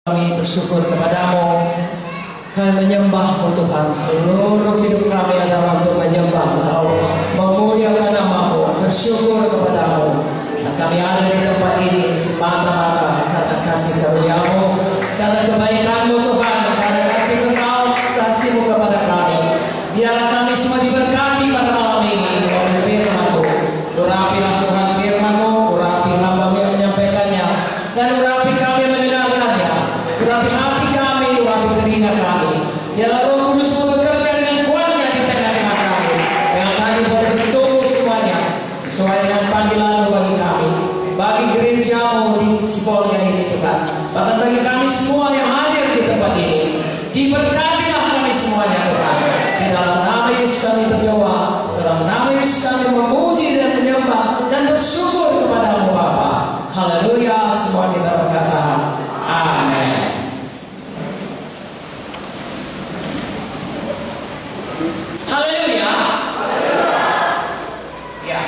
Kami bersyukur kepadamu, kami menyembah Tuhan. Seluruh hidup kami adalah untuk menyembah Engkau, memuliakan nama-Mu, bersyukur kepadamu. Dan kami ada di tempat ini semata-mata karena kasih karunia-Mu, karena kebaikan-Mu Tuhan, karena kasih Engkau, kasih-Mu kepada kami. Biarlah kami semua diberkati pada malam ini oleh firman-Mu. Urapilah Tuhan firman-Mu, urapi hamba-Mu yang menyampaikannya, dan urapi kami mendengarkannya. Urapi hati kami, urapi telinga kami. Biarlah Roh Kudus-Mu bekerja dengan kuatnya di tengah-tengah kami, sehingga kami boleh bertumbuh semuanya sesuai dengan panggilan-Mu bagi kami, bagi gereja-Mu di Sibolga ini Tuhan. Bahkan bagi kami semua yang hadir di tempat ini, diberkatilah kami semuanya Tuhan. Di dalam nama Yesus kami berdoa, dalam nama Yesus kami memuji dan menyembah dan bersyukur kepada-Mu Bapa. Haleluya, semua kita berkata amin. Haleluya. Ya,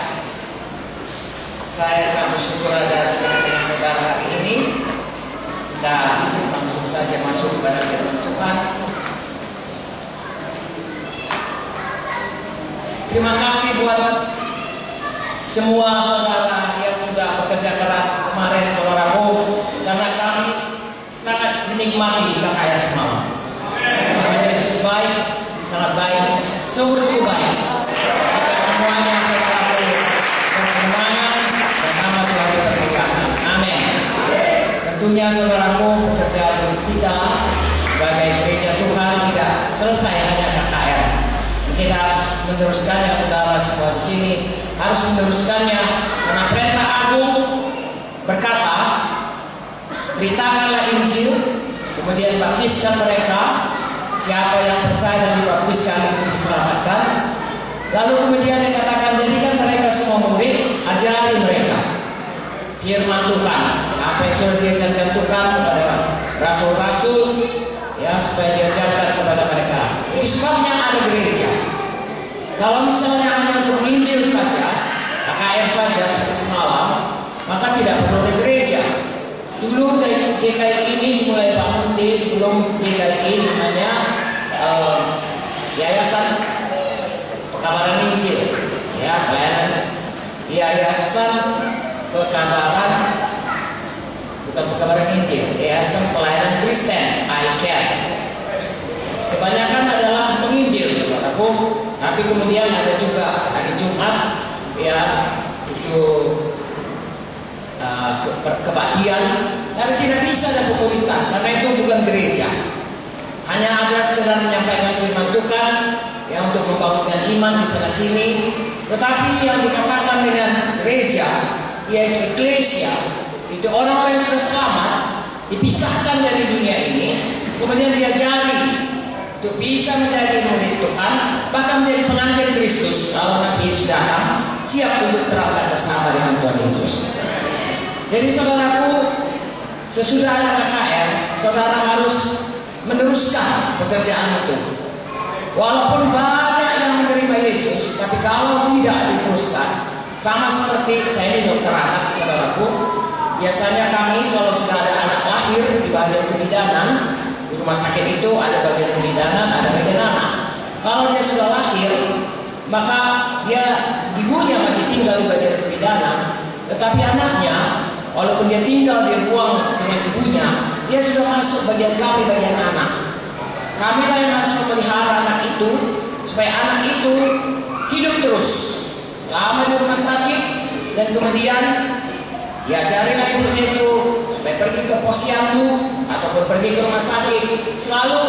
saya sangat bersyukur ada dengan saudara hari ini. Kita langsung saja masuk kepada firman Tuhan. Terima kasih buat semua saudara yang sudah bekerja keras kemarin, saudaraku, karena kami sangat menikmati KKR semalam. Tuhan Yesus baik, sangat baik, sungguh-sungguh baik. Maka semuanya saudaraku berkembangan dan nama Tuhan dipermuliakan. Amin. Tentunya saudaraku, pekerjaan kita sebagai gereja Tuhan tidak selesai hanya KKR. Kita harus meneruskannya, saudara semua di sini harus meneruskannya, karena perintah agung berkata, beritakanlah Injil, kemudian baptiskan mereka. Siapa yang percaya dan dibaptiskan itu diselamatkan. Lalu kemudian dikatakan, jadikan mereka semua murid, ajari mereka firman Tuhan, apa yang sudah diajarkan Tuhan kepada rasul-rasul, ya, supaya diajarkan kepada mereka. Itu sebabnya ada gereja. Kalau misalnya hanya untuk Injil saja, KKR saja seperti semalam, maka tidak perlu ada gereja. Dulu GKI ini dimulai Pak Munti, sebelum GKI namanya Yayasan Pekabaran Injil, ya, pelayanan Yayasan Pekabaran, bukan Pekabaran Injil, Yayasan Pelayanan Kristen, ICARE. Kebanyakan adalah penginjil, saudaraku, tapi kemudian ada juga hari Jumat, ya, itu kebaktian, tapi tidak bisa ada komunitas, karena itu bukan gereja. Hanya ada sekedar menyampaikan firman Tuhan, yang untuk membangunkan iman di sana sini. Tetapi yang dikatakan dengan gereja, yaitu eklesia, itu orang-orang yang sudah selamat, dipisahkan dari dunia ini, kemudian diajari untuk bisa menjadi murid Tuhan, bahkan menjadi pengantin Kristus. Kalau nanti Yesus datang, siap untuk terangkan bersama dengan Tuhan Yesus. Jadi saudaraku, sesudah ada KKR, saudara harus meneruskan pekerjaan itu. Walaupun banyak yang menerima Yesus, tapi kalau tidak diteruskan, sama seperti saya ini dokter anak, saudaraku. Biasanya kami kalau sudah ada anak lahir di bagian kebidanan, di rumah sakit itu ada bagian kebidanan, ada bagian anak. Kalau dia sudah lahir, maka dia ibunya masih tinggal di bagian kebidanan, tetapi anaknya, walaupun dia tinggal di ruang dengan ibunya, dia sudah masuk bagian kami, bagian anak. Kami lah yang harus memelihara anak itu, supaya anak itu hidup terus selama di rumah sakit, dan kemudian diajarilah ibunya itu supaya pergi ke posyandu ataupun pergi ke rumah sakit, selalu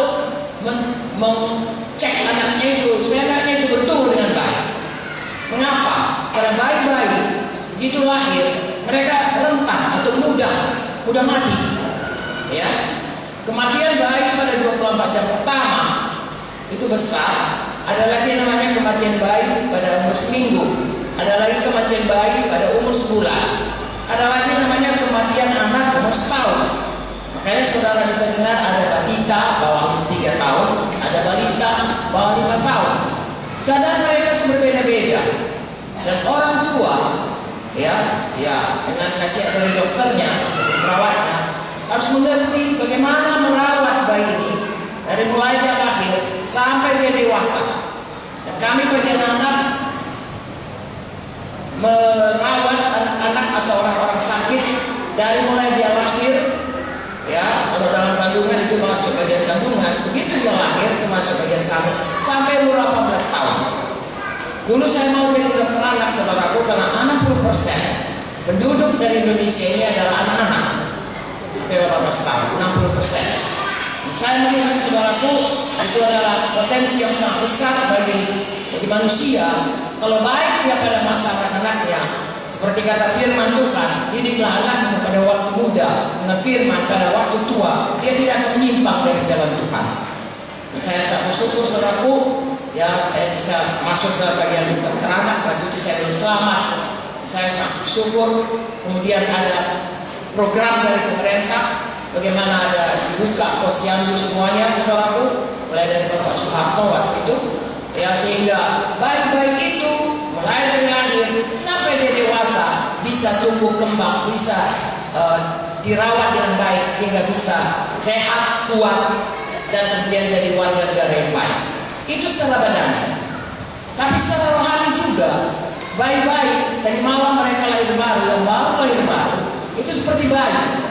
mengcek anaknya itu supaya anaknya itu bertumbuh dengan baik. Mengapa? Karena bayi-bayi begitu lahir, mereka rentan atau mudah mati. Ya, kematian bayi pada 24 jam pertama itu besar. Ada lagi namanya kematian bayi pada umur seminggu. Ada lagi kematian bayi pada umur sebulan. Ada lagi namanya kematian anak umur setahun. Makanya saudara bisa dengar ada balita bawah 3 tahun, ada balita bawah 5 tahun. Keadaan mereka itu berbeda-beda. Dan orang tua, ya dengan nasihat dari dokternya, perawatnya, harus mengerti bagaimana merawat bayi ini dari mulai dia lahir sampai dia dewasa. Dan kami bagian anak merawat anak-anak atau orang-orang sakit dari mulai dia lahir, ya, kalau dalam kandungan itu masuk bagian kandungan, begitu dia lahir itu masuk bagian kami sampai umur 18 tahun. Dulu saya mau jadi dokter anak, saudaraku, karena 60% penduduk dari Indonesia ini adalah anak-anak 18 tahun, 60%. Saya melihat, saudaraku, itu adalah potensi yang sangat besar bagi manusia. Kalau baik dia pada masa anak-anaknya, seperti kata firman Tuhan, didiklah anakmu pada waktu muda dengan firman pada waktu tua, dia tidak akan menyimpang dari jalan Tuhan. Dan saya sangat bersyukur, saudaraku, ya, saya bisa masuk dalam bagian dokter anak. Waktu itu saya belum selamat. Saya sangat bersyukur. Kemudian ada program dari pemerintah, bagaimana ada dibuka posyandu semuanya, saudaraku, mulai dari Bapak Soeharto waktu itu, ya, sehingga bayi-bayi itu mulai dari lahir sampai dia dewasa bisa tumbuh kembang, bisa dirawat dengan baik sehingga bisa sehat, kuat, dan kemudian jadi warga negara yang baik. Itu secara badan. Tapi secara rohani juga, bayi-bayi dari malam mereka lahir baru, yang baru lahir baru, itu seperti bayi.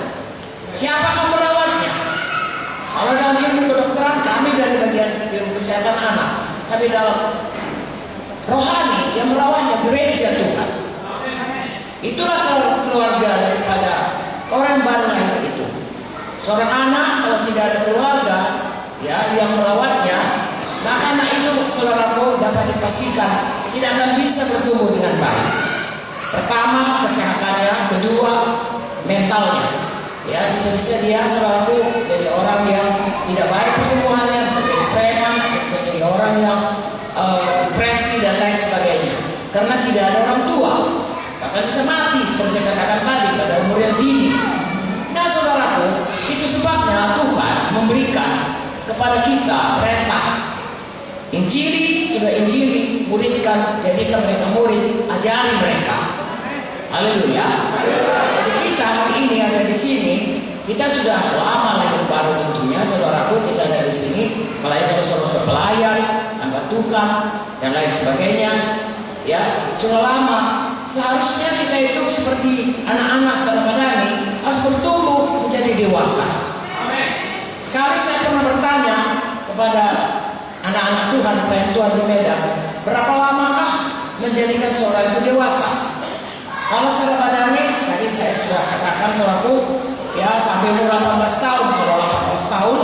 Siapa yang merawatnya? Kalau dalam ilmu kedokteran, kami dari bagian ilmu kesehatan anak. Tapi dalam rohani yang merawatnya gereja Tuhan. Itulah keluarga daripada orang baru lahir itu. Seorang anak kalau tidak ada keluarga, ya, yang merawatnya, maka anak itu, saudaraku, dapat dipastikan tidak akan bisa bertumbuh dengan baik. Pertama, kesehatannya. Kedua, mentalnya. Ya, bisa-bisa dia, saudaraku, jadi orang yang tidak baik pertumbuhannya, bisa jadi preman, bisa jadi orang yang depresi dan lain sebagainya. Karena tidak ada orang tua, bahkan bisa mati seperti saya katakan tadi pada umur yang dini. Nah, saudaraku, itu sebabnya Tuhan memberikan kepada kita perintah. Injili, sudah injili, muridkan, jadikan mereka murid, ajari mereka. Haleluya. Jadi kita hari ini ada di sini, kita sudah lama lahir baru tentunya, saudaraku, kita ada di sini, melayani saudara pelayan, hamba Tuhan, dan lain sebagainya. Ya, sudah lama. Seharusnya kita itu seperti anak-anak secara badani harus bertumbuh menjadi dewasa. Sekali saya pernah bertanya kepada anak-anak Tuhan, pelayan Tuhan di Medan, berapa lamakah menjadikan seorang itu dewasa? Kalau secara badani, tadi saya sudah katakan, saudaraku, ya, sampai umur 18 tahun. Kalau 18 tahun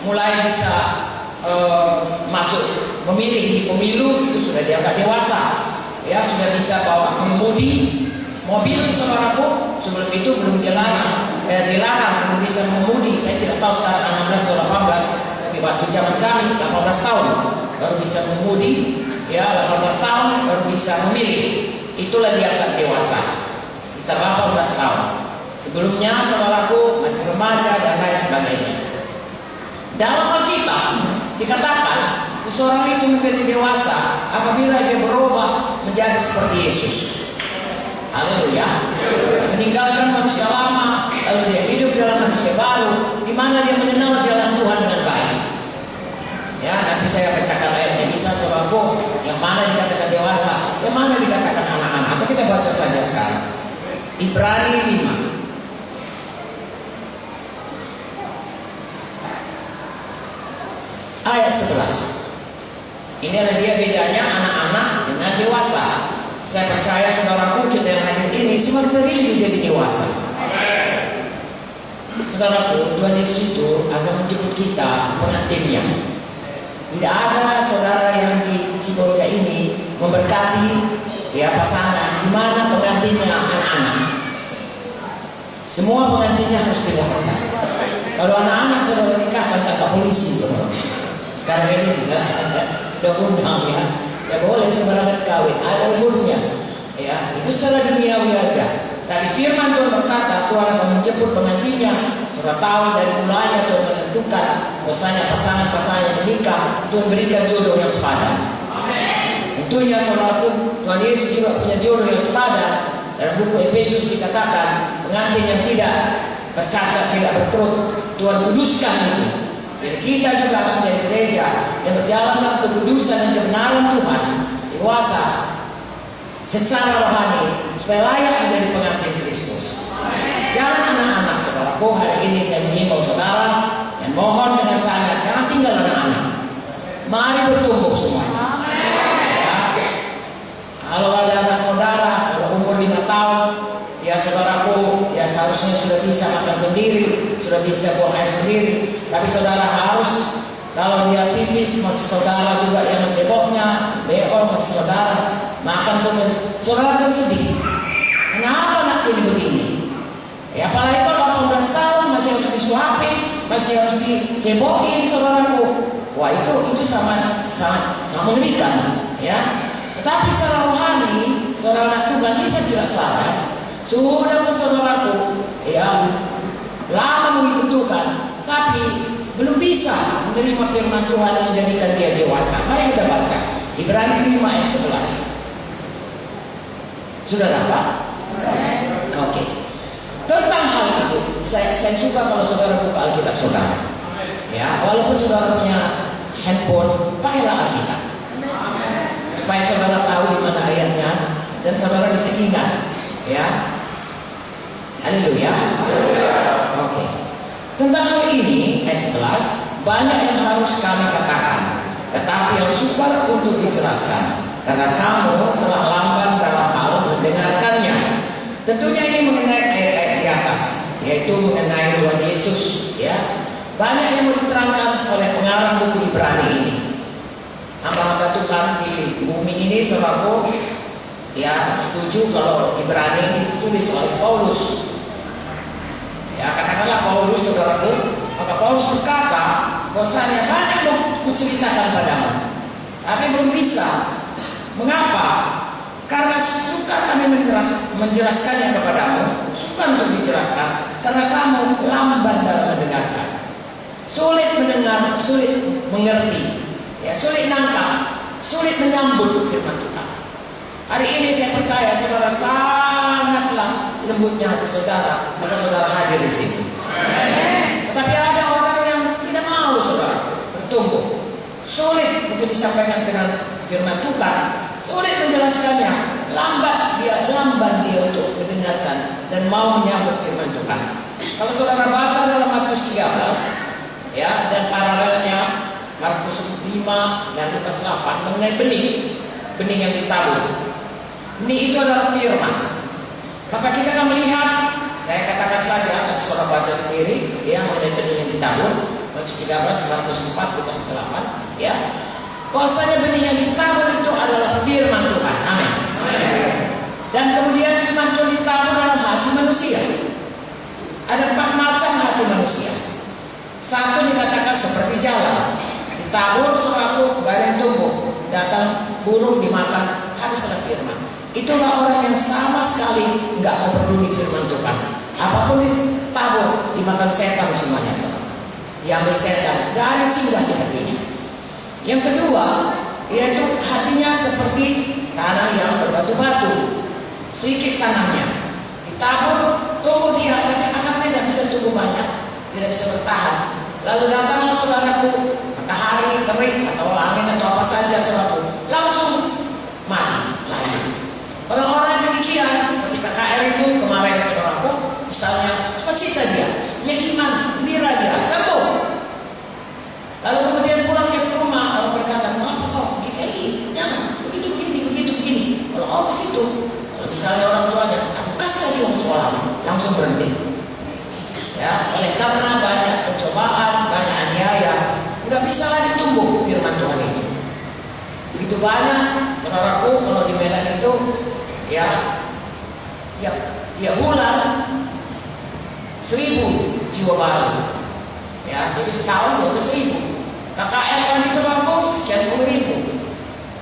mulai bisa masuk memilih di pemilu, itu sudah dianggap dewasa. Ya, sudah bisa bawa mengemudi mobil, saudaraku. Sebelum itu belum dilarang, belum bisa mengemudi. Saya tidak tahu sekarang 16 atau 18, tapi waktu zaman kami 18 tahun baru bisa mengemudi. Ya, 18 tahun baru bisa memilih. Itulah dianggap dewasa. Sekitar 18 tahun. Sebelumnya, saudaraku, masih remaja dan lain sebagainya. Dalam Alkitab dikatakan seseorang itu menjadi dewasa apabila dia berubah menjadi seperti Yesus. Haleluya. Meninggalkan manusia lama, lalu dia hidup dalam manusia baru, di mana dia mengenal jalan Tuhan dengan baik. Ya, nanti saya bacakan ayatnya, bisa, saudaraku, yang mana dikatakan dewasa, yang mana dikatakan anak-anak. Atau kita baca saja sekarang. Ibrani 5. Ayat 11. Ini adalah dia bedanya anak-anak dengan dewasa. Saya percaya, saudaraku, kita yang hadir ini semua kita ingin jadi dewasa. Saudaraku, Tuhan Yesus itu akan menjemput kita pengantinnya. Tidak ada saudara yang di Sibolga ini memberkati, ya, pasangan di mana pengantinnya anak-anak. Semua pengantinnya harus dewasa. Kalau anak-anak saudara nikahkan tangkap polisi, saudara. Sekarang ini udah undang, ya, ya boleh saudara berkawin, ada umurnya, ya, itu secara duniawi aja. Tadi firman Tuhan berkata, Tuhan akan menjemput pengantinnya. Sudah tahu dari mulanya Tuhan menentukan bahwasanya pasangan-pasangan yang menikah, Tuhan berikan jodoh yang sepadan. Tentunya, saudaraku, Tuhan Yesus juga punya jodoh yang sepadan. Dalam buku Efesus dikatakan pengantin yang tidak bercacat, tidak berturut. Tuhan kuduskan itu. Jadi kita juga harus menjadi gereja yang berjalan dalam kekudusan dan kebenaran Tuhan, dewasa secara rohani, supaya layak menjadi pengantin Kristus. Jangan anak-anak, saudaraku, hari ini saya mengimbau saudara dan mohon dengan sangat, jangan tinggal anak-anak. Mari bertumbuh semua. Ya. Kalau ada anak saudara, kalau umur 5 tahun, ya saudaraku, ya seharusnya sudah bisa makan sendiri, sudah bisa buang air sendiri. Tapi saudara harus, kalau dia pipis masih saudara juga yang menceboknya, BO masih saudara, makan pun saudara kan sedih. Kenapa anak ini begini? Ya apalagi kalau 18 tahun masih harus disuapin, masih harus dicebokin saudaraku. Wah itu sangat mengerikan, ya. Tetapi secara rohani, seorang anak Tuhan bisa tidak salah. Sudah pun saudaraku, ya lama mengikut Tuhan, tapi belum bisa menerima firman Tuhan yang menjadikan dia dewasa. Mari kita baca Ibrani 5 ayat 11. Sudah dapat? Oke. Tentang hal itu, saya suka kalau saudara buka Alkitab saudara. Ya, walaupun saudara punya handphone, pakailah Alkitab. Supaya saudara tahu di mana ayatnya dan saudara bisa ingat. Ya. Haleluya. Oke. Tentang hal ini, ayat 11, banyak yang harus kami katakan, tetapi yang sukar untuk dijelaskan, karena kamu telah lamban dalam hal mendengarkannya. Tentunya ini mengenai ayat-ayat di atas, yaitu mengenai Tuhan Yesus. Ya, banyak yang mau diterangkan oleh pengarang buku Ibrani ini. Hamba-hamba Tuhan di bumi ini, saudaraku, ya setuju kalau Ibrani ditulis oleh Paulus. Ya katakanlah Paulus, saudaraku, maka Paulus berkata bahwasanya banyak yang kuceritakan padamu, tapi belum bisa. Mengapa? Karena sukar kami menjelaskannya kepadamu, sukar untuk dijelaskan, karena kamu lamban dalam mendengarkan, sulit mendengar, sulit mengerti, ya sulit nangkap, sulit menyambut firman Tuhan. Hari ini saya percaya saudara sangatlah lembutnya hati saudara, maka saudara hadir di sini. Tetapi ada orang yang tidak mau saudara bertumbuh, sulit untuk disampaikan firman Tuhan, sulit menjelaskannya, lamban dia untuk mendengarkan dan mau menyambut firman Tuhan. Kalau saudara baca dalam Matius 13, ya, dan paralelnya Markus 5 dan Lukas 8 mengenai benih yang ditabur. Benih itu adalah firman. Maka kita akan melihat, saya katakan saja, saudara baca sendiri, ya, mengenai benih yang ditabur. Matius 13, Markus 4, Lukas 8, ya. Bahwasanya benih yang ditabur itu adalah firman Tuhan. Amin. Dan kemudian firman Tuhan ditabur dalam hati manusia. Ada 4 macam hati manusia. Satu dikatakan seperti jalan, ditabur suatu barang tumbuh, datang burung dimakan, habislah firman. Itulah orang yang sama sekali nggak mau peduli firman Tuhan. Apapun ditabur, dimakan setan semuanya. Diambil setan, nggak ada singgah di hatinya. Yang kedua, yaitu hatinya seperti tanah yang berbatu-batu. Sedikit tanahnya ditabur, tumbuh dia, tapi akarnya tidak bisa tumbuh banyak, tidak bisa bertahan. Lalu datanglah saudaraku, matahari terik atau angin atau apa saja saudaraku, langsung mati, lahir. Orang-orang demikian seperti KKR itu kemarin saudaraku, misalnya sukacita dia, punya iman, gembira dia, sembuh. Lalu kemudian pulang dia ke rumah, orang berkata, "Mengapa kau GKI? Jangan, begitu begini. Kalau kau ke situ, kalau misalnya orang tuanya, aku kasih lagi uang sekolah, langsung berhenti." Ya, oleh karena banyak pencobaan, banyak aniaya, nggak bisa lagi tumbuh firman Tuhan itu. Begitu banyak, saudaraku, kalau di Medan itu, ya tiap bulan 1.000 jiwa baru. Ya, jadi setahun 12.000. KKR kan di Semarang sekian 10.000.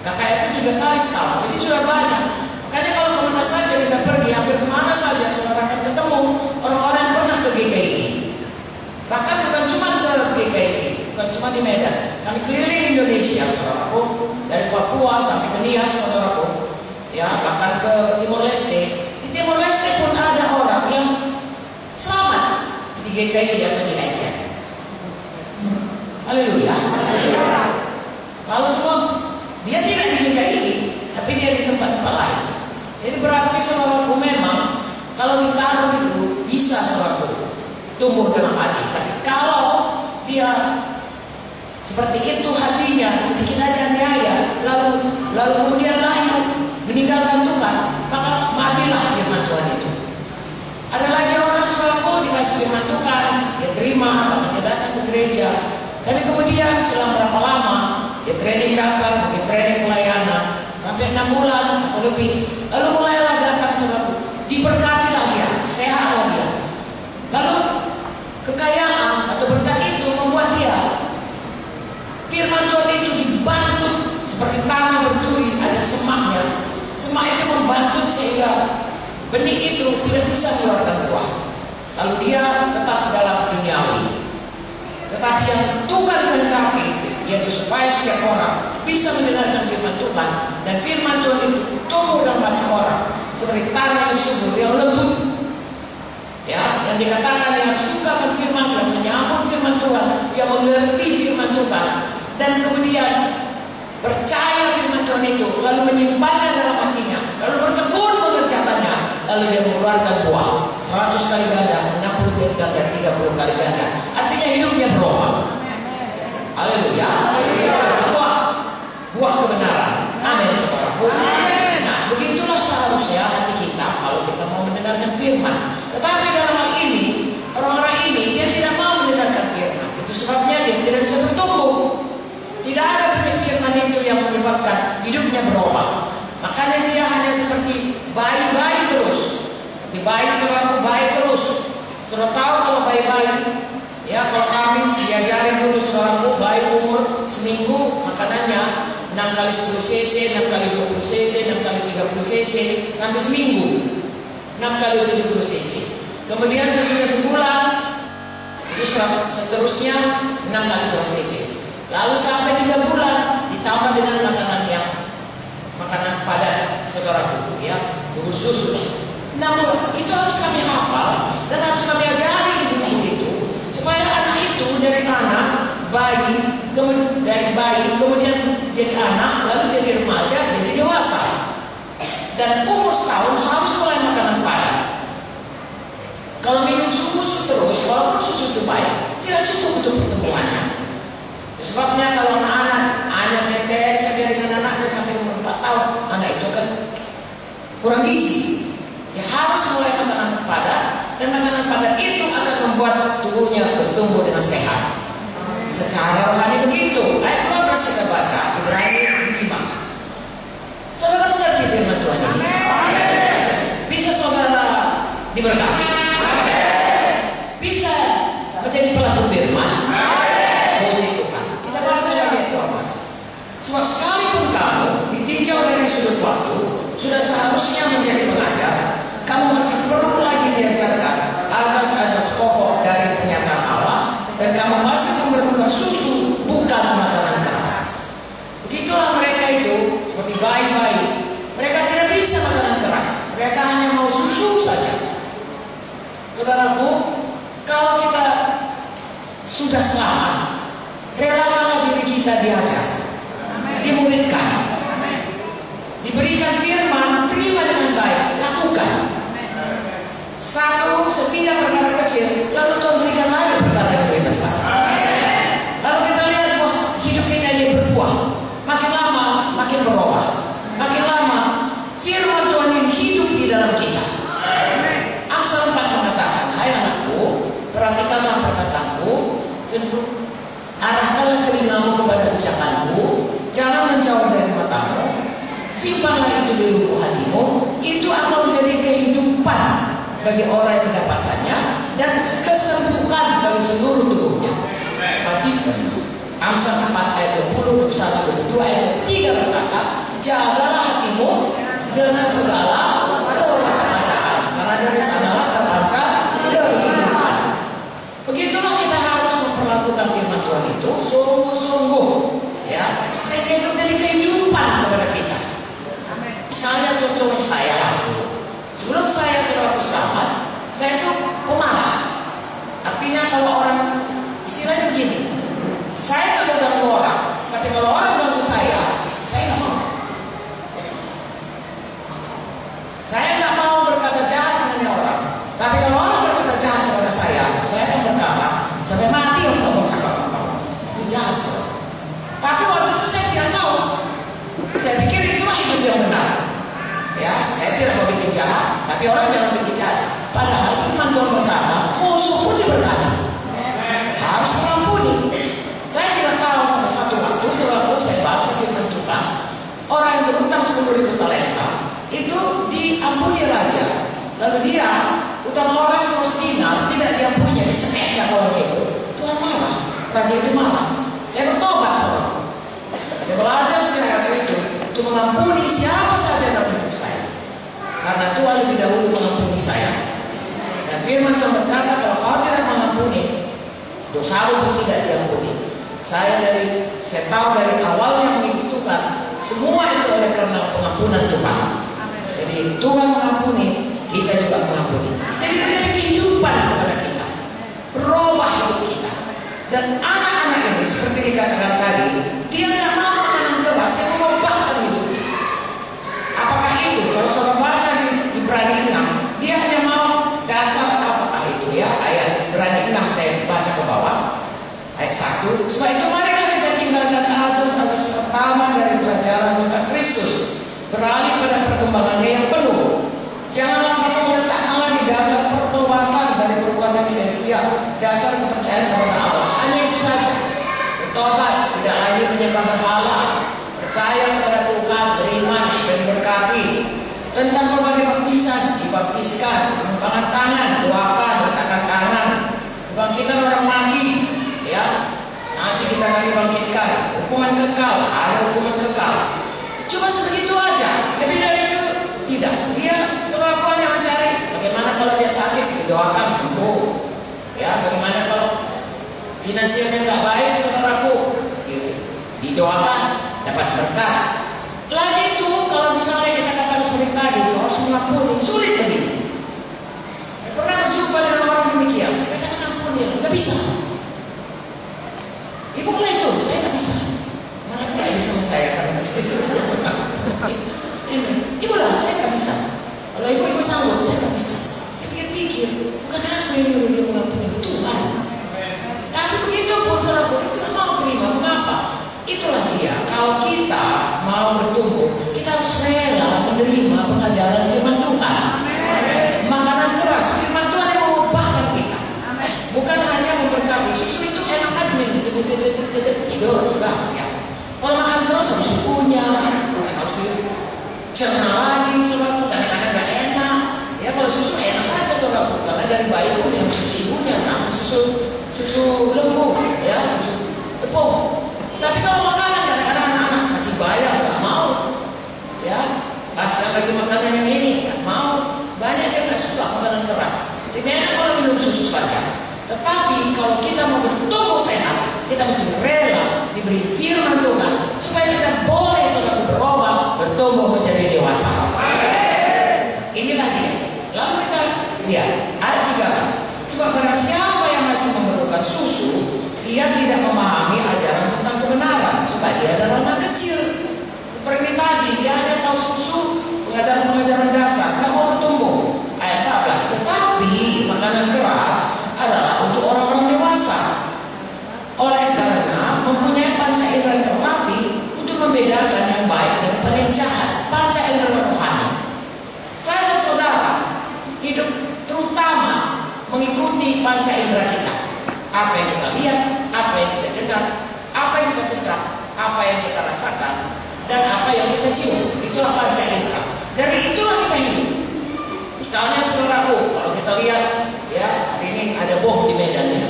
KKR itu 3 kali setahun, jadi sudah banyak. Makanya kalau kemana saja kita pergi, hampir kemana saja saudara akan ketemu orang-orang yang pernah ke GKI. Bahkan bukan cuma ke GKI, bukan cuma di Medan. Kami keliling Indonesia, saudaraku, dari Papua sampai ke Nias, saudaraku. Ya, bahkan ke Timor Leste. Di Timor Leste pun ada orang yang selamat Jadi berarti saudaraku memang kalau ditaruh itu bisa saudaraku tumbuh dalam hati. Tapi kalau dia seperti itu hatinya, sedikit aja aniaya, lalu kemudian lahir meninggalkan Tuhan, maka matilah firman Tuhan itu. Ada lagi orang saudaraku dikasih firman Tuhan, dia terima, maka dia datang ke gereja. Tapi kemudian setelah berapa lama, dia training kasar, dia training pelayanan, sampai 6 bulan atau lebih. Lalu mulailah datang saudaraku, diberkatilah dia, sehatlah dia. Lalu kekayaan atau berkat itu membuat dia firman Tuhan itu dibantu seperti tanah berduri, ada semaknya. Semak itu membantu sehingga benih itu tidak bisa mengeluarkan buah. Lalu dia tetap dalam duniawi. Tetapi yang Tuhan kehendaki, yaitu supaya setiap orang bisa mendengarkan firman Tuhan, dan firman Tuhan itu tumbuh dalam hati orang seperti tanah yang subur, yang lembut, ya, yang dikatakan yang suka menfirmankan, menyambut firman Tuhan, yang mengerti firman Tuhan, dan kemudian percaya firman Tuhan itu, lalu menyimpannya dalam hatinya, lalu bertekun mengerjakannya, lalu dia mengeluarkan buah 100 kali ganda, 60 kali ganda, 30 kali ganda. Artinya hidupnya berubah. Haleluya. Buah kebenaran. Amin saudaraku. Nah, begitulah seharusnya hati kita kalau kita mau mendengarkan firman. Tetapi dalam hal ini, orang-orang ini dia tidak mau mendengarkan firman. Itu sebabnya dia tidak bisa bertumbuh. Tidak ada benih firman itu yang menyebabkan hidupnya berubah. Makanya dia hanya seperti bayi-bayi terus. Di bayi saudaraku, bayi terus. Sudah tahu kalau bayi-bayi, ya, kalau kami diajarin dulu saudaraku, bayi umur seminggu makanannya 6 kali 10 cc, 6 kali 20 cc, 6 kali 30 cc, sampai seminggu 6 kali 70 cc. Kemudian sesudah sebulan itu seterusnya 6 kali 100 cc. Lalu sampai 3 bulan ditambah dengan makanan padat saudaraku, ya, bubur susu. Namun itu harus kami hafal dan harus kami ajari ibu-ibu itu supaya anak itu dari anak bayi, kemudian jadi anak, lalu jadi remaja, jadi dewasa, dan umur setahun harus mulai makanan padat. Kalau minum susu terus, walaupun susu itu baik, tidak cukup untuk pertumbuhannya. Sebabnya kalau anak nenek saja dengan anaknya sampai umur 4 tahun, anak itu kan kurang gizi. Ya harus mulai makanan padat, dan makanan padat itu akan membuat tubuhnya bertumbuh dengan sehat. Secara rohani begitu. Ayat 12 kita baca, Ibrani 5. Saudara mengerti firman Tuhan ini? Bisa saudara diberkati? Bisa menjadi pelaku firman? Puji Tuhan. Kita baca ayat 12. Sebab sekalipun kamu ditinjau dari sudut waktu, sudah seharusnya menjadi pengajar, kamu masih perlu lagi diajarkan asas-asas pokok dari pernyataan Allah, dan kamu masih memerlukan susu, bukan makanan keras. Begitulah mereka itu seperti bayi-bayi. Mereka tidak bisa makanan keras, mereka hanya mau susu saja. Saudaraku, kalau kita sudah selamat, relakanlah diri kita diajar, dimuridkan, diberikan firman, terima dengan baik, lakukan. Setiap perkara kecil, lalu Tuhan berikan lagi perkara yang lebih besar. Lalu kita lihat, wah, hidup kita ini berbuah. Makin lama, makin berubah. Makin lama, firman Tuhan ini hidup di dalam kita. Amsal 4 mengatakan, hai anakku, perhatikanlah perkataanku, arahkanlah telingamu kepada ucapanku, jangan menjauh dari matamu, simpanlah itu di lubuk hatimu, itu akan menjadi kehidupan bagi orang yang mendapatkannya, dan kesembuhan bagi seluruh tubuhnya. Perhatikan Amsal 4 ayat 20, 21, 22 ayat 3 berkata, jagalah hatimu dengan segala kewaspadaan, karena dari sanalah terpancar kehidupan. Begitulah kita harus memperlakukan firman Tuhan itu sungguh-sungguh, ya, sehingga itu menjadi kehidupan kepada kita. Misalnya contohnya saya, sebelum saya saudaraku selamat, saya itu pemarah. Artinya kalau orang, istilahnya begini, saya tidak ganggu orang, tapi kalau orang ganggu saya nggak mau. Tapi kalau orang berkata jahat kepada saya akan berkata, sampai mati orang mau cakap apa? Itu jahat, saudara. Tapi waktu itu saya tidak tahu. Saya pikir itulah hidup yang benar. Ya, saya tidak mau bikin jahat, tapi orang jangan bikin jahat. Padahal firman Tuhan berkata, musuh pun diberkati. Harus mengampuni. Saya tidak tahu sampai satu waktu, saya baca firman Tuhan, orang yang berutang 10.000 talenta itu diampuni raja. Lalu dia utang orang 100 dinar tidak diampuni, dicekeknya orang itu. Tuhan marah, raja itu marah. Saya bertobat, saudara. Saya belajar setiap itu untuk mengampuni siapa saja dalam hidup saya. Karena Tuhan lebih dahulu mengampuni saya. Dan firman Tuhan berkata, kalau kau tidak mengampuni, dosamu pun tidak diampuni. Saya tahu dari awalnya mengikuti Tuhan, semua itu oleh karena pengampunan Tuhan. Jadi Tuhan mengampuni, kita juga mengampuni. Jadi menjadi kehidupan kepada kita, berubah hidup kita. Dan anak-anak ini seperti dikatakan tadi, dia tidak mau makanan keras yang mengubahkan hidupnya. Apakah itu? Kalau saudara baca di Ibrani 6, dia hanya mau dasar apakah itu ya, ayat Ibrani 6 saya baca ke bawah, ayat 1. Sebab itu marilah kita tinggalkan asas-asas pertama dari pelajaran tentang Kristus, beralih pada perkembangannya yang penuh. Janganlah kita meletakkanlah di dasar pertobatan dari perbuatan sia-sia, dasar kepercayaan kepada Allah. Hanya itu saja. Bertobat, tidak lagi menyembah berhala, percaya kepada Tuhan, beriman supaya diberkati. Tentang berbagai baptisan, dibaptiskan, pengembangan tangan, doakan, letakkan tangan, kebangkitan orang mati, ya. Nanti kita akan dibangkitkan. Hukuman kekal, ada hukuman kekal. Cuma segitu aja. Lebih dari itu tidak. Dia selalu yang mencari. Bagaimana kalau dia sakit, didoakan sembuh. Ya, bagaimana kalau finansialnya nggak baik, saudaraku, didoakan dapat berkat. Lagi itu kalau misalnya kita katakan seperti tadi, harus mengampuni, sulit begitu. Saya pernah berjumpa dengan orang demikian. Saya katakan ampuni, nggak bisa. Ibu lah itu, saya nggak bisa. Mana nggak bisa sama saya karena masih ibu lah, saya nggak bisa. Kalau ibu sanggup, saya nggak bisa. Saya pikir-pikir, bukan aku yang nyuruh dia mengampuni, Tuhan. Tapi begitu pun saudara, itu mau terima. Mengapa? Itulah dia. Kalau kita mau bertumbuh, kita harus rela menerima pengajaran firman Tuhan. Makanan keras, firman Tuhan yang mengubahkan kita. Bukan hanya memberkati. Susu itu enak aja minum, tidur sudah siap. Kalau makan terus harus sukunya, harus cerna lagi, saudara. Kadang-kadang nggak enak. Ya kalau susu enak aja saudara, karena dari bayi pun yang susu ibunya sama susu lembu, ya susu tepung. Tapi kalau makanan kadang-kadang anak-anak masih bayar nggak mau, ya kasih lagi makanan yang ini nggak mau. Banyak yang nggak suka makanan keras. Jadi enak kalau minum susu saja. Tetapi kalau kita mau bertumbuh sehat, kita mesti rela diberi firman Tuhan supaya kita boleh selalu berubah, bertumbuh menjadi dewasa. Inilah dia. Lalu kita lihat ada 3 sebab barang siapa yang masih memerlukan susu, dia tidak memahami ajaran tentang kebenaran, sebab dia adalah anak kecil. Seperti tadi, dia hanya tahu susu, pengajaran-pengajaran dasar, tidak mau bertumbuh. Ayat 14. Tetapi makanan keras adalah untuk orang-orang dewasa. Oleh karena mempunyai panca indera yang terlatih untuk membedakan yang baik daripada yang jahat. Panca indera rohani. Saya dan saudara hidup terutama mengikuti panca indera kita. Apa yang kita lihat, apa yang kita dengar, apa yang kita cecah, apa yang kita rasakan, dan apa yang kita cium. Itulah panca indera. Dari itulah kita hidup. Misalnya saudaraku, kalau kita lihat, ya hari ini ada bom di Medan ya.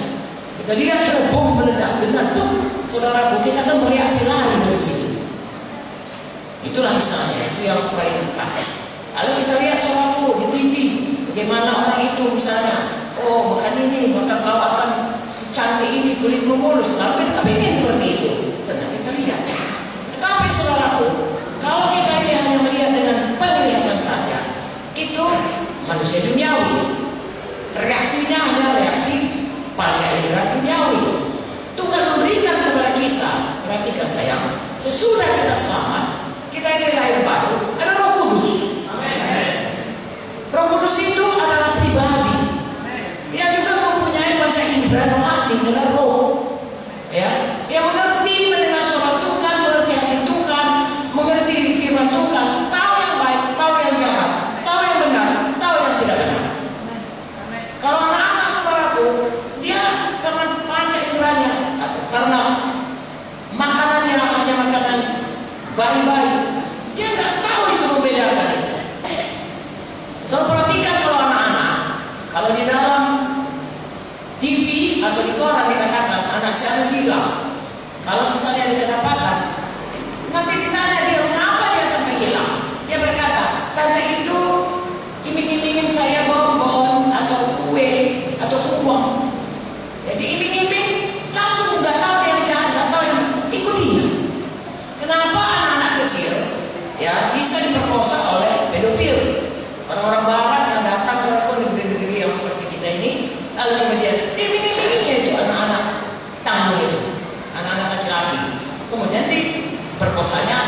Kita lihat sudah bom meledak dengan bom, saudaraku, kita akan bereaksi lari dari sini. Itulah misalnya, itu yang paling khas. Lalu kita lihat saudaraku di TV, bagaimana orang itu misalnya, oh makan ini, maka kau akan secantik ini, kulitmu mulus. Lalu kita ingin seperti itu, karena kita lihat. Tetapi saudaraku, kalau kita ini hanya melihat dengan penglihatan saja, itu manusia duniawi. Reaksinya adalah reaksi panca indera duniawi. Tuhan memberikan kepada kita, perhatikan sayang, sesudah kita selamat, kita ini lahir baru, ada Roh Kudus. Amen. Roh Kudus itu adalah pribadi. hati adalah roh. Ya, yang mengerti mendengar suara Tuhan, mengerti hati Tuhan, mengerti firman Tuhan, tahu yang baik, tahu yang jahat, tahu yang benar, tahu yang tidak benar. Kalau anak-anak saudaraku, dia karena panca inderanya atau karena makanannya hanya makanan bayi-bayi, dia nggak tahu itu membedakan itu. So perhatikan kalau anak-anak, kalau di dalam TV atau di koran dikatakan anak saya hilang, kalau misalnya ada kedapatan, nanti ditanya dia kenapa dia sampai hilang. Dia berkata, tante itu iming-imingin saya bonbon atau kue atau uang. Jadi iming-iming langsung nggak tahu yang jahat, nggak tahu yang ikuti. Kenapa anak-anak kecil ya bisa diperkosa oleh pedofil? Orang-orang barat yang datang ke negeri-negeri yang seperti kita ini, lalu kemudian iming-imingnya itu anak-anak tamu itu, anak-anak laki-laki, kemudian diperkosanya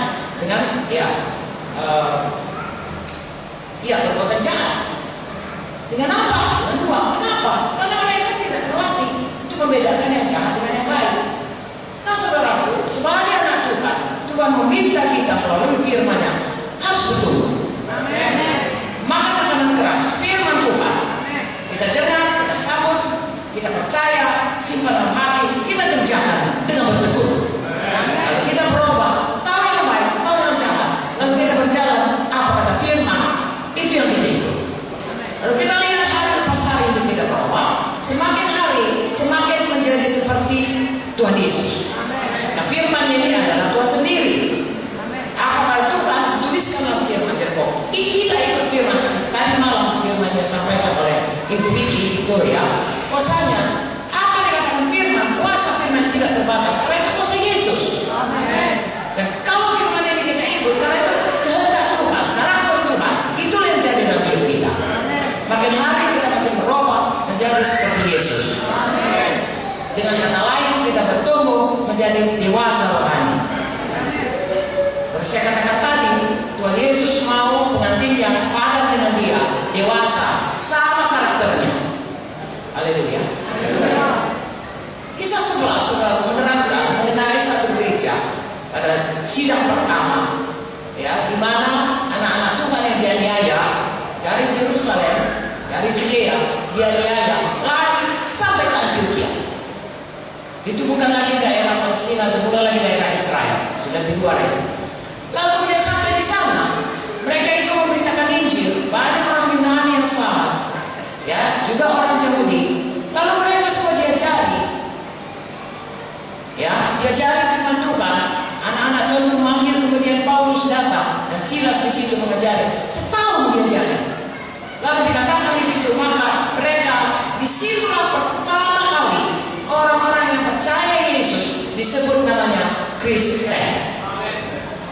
dengan perbuatan jahat. Dengan apa? Dengan uang. Kenapa? Karena mereka tidak terlatih untuk membedakan yang jahat dengan yang baik. Nah saudaraku, sebagai anak Tuhan, Tuhan meminta kita melalui firman-Nya harus betul. Makan makanan keras, firman Tuhan. Kita dengar, kita sambut, kita percaya, simpan dalam hati, kita kerjakan dengan bertekun. Lalu kita berubah, tahu yang baik, tahu yang jahat, lalu kita berjalan apa kata firman, itu yang kita ikut. Lalu kita lihat hari lepas hari itu kita berubah, semakin hari semakin menjadi seperti Tuhan Yesus. Nah firman ini adalah Tuhan sendiri. Apa Tuhan tuliskan dalam firman Joko. Kita ikut firman. Tadi malam firmannya sampaikan oleh Ibu Vicky Victoria. Bahwasanya apa yang dikatakan firman, kuasa firman tidak terbatas. Karena itu kuasa Yesus. Dan kalau firman ini kita ikut, karena itu kehendak Tuhan, karakter Tuhan, itulah yang jadi dalam hidup kita. Makin hari kita makin berubah menjadi seperti Yesus. Dengan kata lain kita bertumbuh menjadi dewasa rohani. Seperti saya katakan tadi, Tuhan Yesus mau pengantin yang sepadan dengan Dia, dewasa, sama karakternya. Haleluya. Kisah 11 saudara menerangkan mengenai satu gereja pada sidang pertama, ya, di mana anak-anak Tuhan yang dianiaya dari Yerusalem, dari Judea, dianiaya lari sampai ke Antioquia. Itu bukan lagi daerah Palestina, itu bukan lagi daerah Israel, sudah di luar itu. Lalu kemudian sampai di sana, mereka itu memberitakan Injil, banyak orang Yunani yang selamat, ya, juga orang Yahudi. Lalu mereka semua diajari firman Tuhan. Anak-anak Tuhan memanggil, kemudian Paulus datang dan Silas di situ mengajari. Setahun diajari. Lalu dikatakan di situ, maka mereka disitulah pertama kali orang-orang yang percaya Yesus disebut namanya Kristen.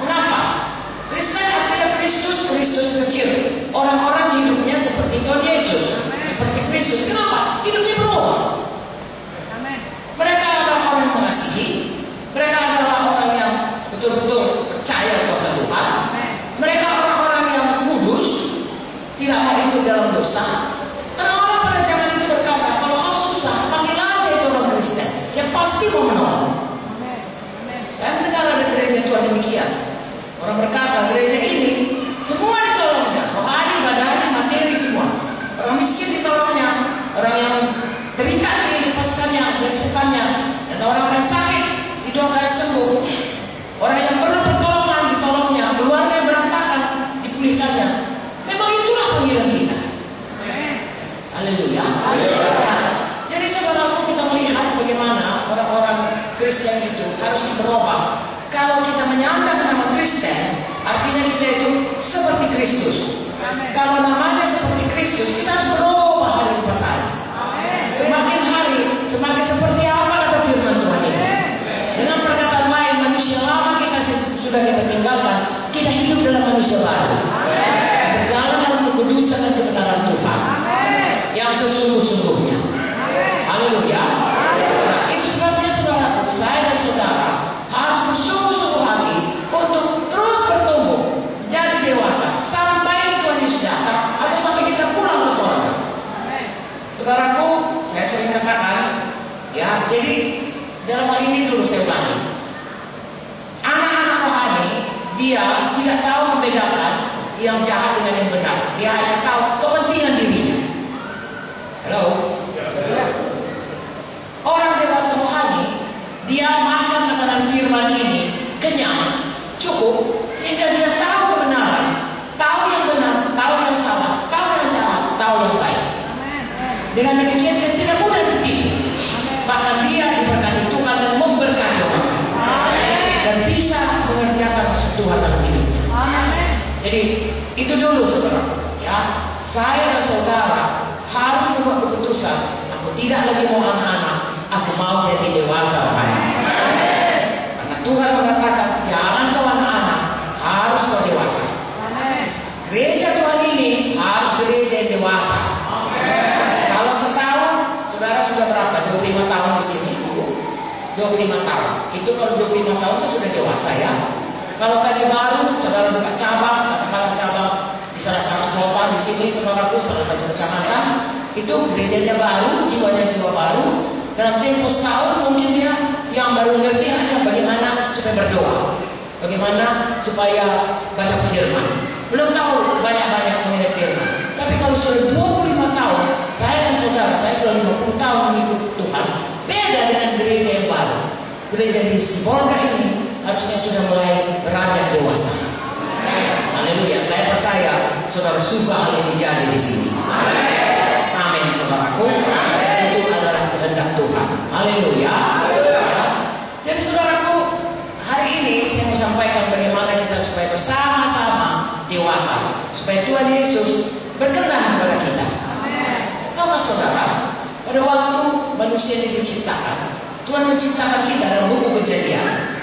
Mengapa? Kristen artinya Kristus, Kristus kecil. Orang-orang hidupnya seperti Tuhan Yesus, seperti Kristus. Kenapa? Hidupnya berubah. Mereka adalah orang yang mengasihi. Mereka adalah orang yang betul-betul percaya kuasa Tuhan. Mereka orang-orang yang kudus, tidak mau ikut dalam dosa. Orang-orang pada zaman itu berkata, kalau kau susah, panggil aja itu orang Kristen, yang pasti mau menolong. Saya mendengar ada gereja Tuhan demikian. Orang berkata, gereja ini semua ditolongnya, rohani, badani, materi semua. Orang miskin ditolongnya, orang yang terikat dilepaskannya, dilepaskannya, dan orang-orang sakit didoakan sembuh. Orang yang perlu pertolongan ditolongnya, keluarga yang berantakan dipulihkannya. Memang itulah panggilan kita. Haleluya. Nah, jadi saudaraku, kita melihat bagaimana orang-orang Kristen itu harus berubah. Kalau kita menyandang nama Kristen, artinya kita itu seperti Kristus. Kalau namanya seperti Kristus, kita harus berubah hari lepas hari. Semakin hari, semakin seperti apa kata firman Tuhan ini. Dengan perkataan lain, manusia lama kita sudah kita tinggalkan, kita hidup dalam manusia baru. Berjalan dalam kekudusan dan kebenaran Tuhan yang sesungguh-sungguhnya. Haleluya. Nah, itu sebabnya saudaraku, saya dan saudara harus bersungguh-sungguh hati untuk terus bertumbuh menjadi dewasa sampai Tuhan Yesus datang atau sampai kita pulang ke surga. Saudaraku, saya sering katakan, ya, ini dulu saya ulangi. Anak-anak rohani, dia tidak tahu membedakan yang jahat dengan yang benar. Dia hanya tahu kepentingan dirinya. Halo? Orang dewasa rohani, dia makan makanan firman ini kenyang, cukup, sehingga dia tahu kebenaran, tahu yang benar, tahu yang salah, tahu yang jahat, tahu yang baik. Dengan demikian dia tidak mudah tertipu. Bahkan dia diberkati Tuhan dan memberkati orang lain, dan bisa mengerjakan maksud Tuhan dalam hidupnya. Jadi itu dulu saudara, ya. Saya dan saudara harus membuat keputusan. Aku tidak lagi mau anak-anak, aku mau jadi dewasa rohani. Karena Tuhan mengatakan jangan kau anak-anak, harus kau dewasa. Gereja Tuhan ini harus gereja yang dewasa. Kalau setahun, saudara sudah berapa? 25 tahun di sini, 25 tahun. Itu kalau 25 tahun itu sudah dewasa ya. Kalau tadi baru, saudara buka cabang, katakanlah cabang di salah satu kota di sini, saudaraku, salah satu kecamatan, itu gerejanya baru, jiwanya jiwa baru. Dalam tempo setahun mungkin dia yang baru ngerti hanya bagaimana supaya berdoa, bagaimana supaya baca firman. Belum tahu banyak-banyak mengenai firman. Tapi kalau sudah 25 tahun, saya dan saudara, saya sudah 50 tahun mengikut Tuhan, beda dengan gereja yang baru. Gereja di Sibolga ini harusnya sudah mulai beranjak dewasa. Haleluya, saya percaya saudara suka hal ini jadi di sini. Amin, saudaraku. Itu adalah kehendak Tuhan. Haleluya. Ya. Jadi saudaraku, hari ini saya mau sampaikan bagaimana kita supaya bersama-sama dewasa, supaya Tuhan Yesus berkenan kepada kita. Tahu saudara, pada waktu manusia ini diciptakan, Tuhan menciptakan kita dalam buku Kejadian.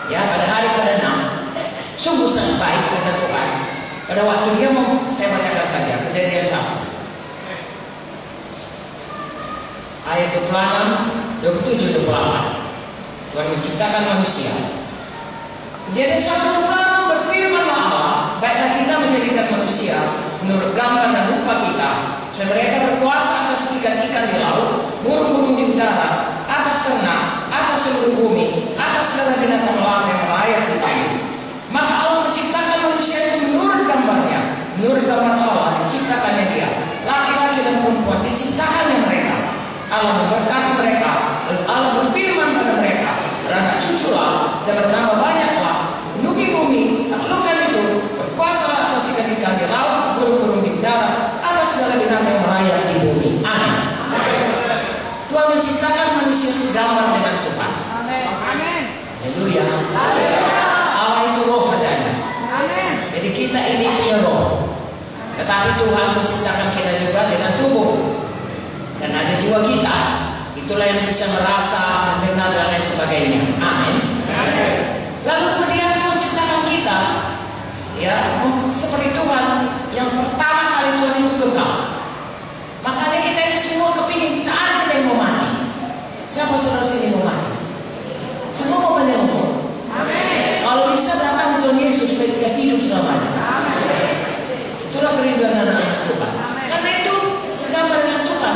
Ya, pada hari ke-6, sungguh sangat baik kepada Tuhan. Pada waktu dia mau, saya bacakan saja Kejadian 1 ayat 26, 27, 28. Tuhan menciptakan manusia. Kejadian 1:26 berfirman Allah, baiklah kita menjadikan manusia menurut gambar dan rupa kita, supaya mereka berkuasa atas ikan-ikan di laut, burung-burung di udara, atas ternak, atas seluruh bumi, atas segala binatang laut yang merayap di bumi. Maka Allah menciptakan manusia itu menurut gambarnya, menurut gambar Allah diciptakannya dia, laki-laki dan perempuan diciptakannya mereka. Allah memberkati mereka, dan Allah berfirman pada mereka, beranak cuculah dan bertambah banyaklah, penuhi bumi, taklukkan itu, berkuasalah atas ikan-ikan di laut, burung-burung di udara, atas segala binatang yang merayap di bumi. Amin. Tuhan menciptakan manusia segambar dengan Tuhan. Amin. Haleluya. Allah itu roh adanya. Jadi kita ini punya roh, tetapi Tuhan menciptakan kita juga dengan tubuh. Dan ada jiwa kita, itulah yang bisa merasa, mendengar dan lain sebagainya. Amin. Lalu kemudian Tuhan ciptakan kita, ya, seperti Tuhan yang pertama kali Tuhan itu kekal. Makanya kita ini semua kepingin, tak ada yang mau mati. Siapa saudara sini mau mati? Semua mau menyembuh. Amin. Kalau bisa datang Tuhan Yesus supaya kita hidup selamanya. Amin. Itulah kerinduan anak-anak Tuhan. Karena itu segambar dengan Tuhan.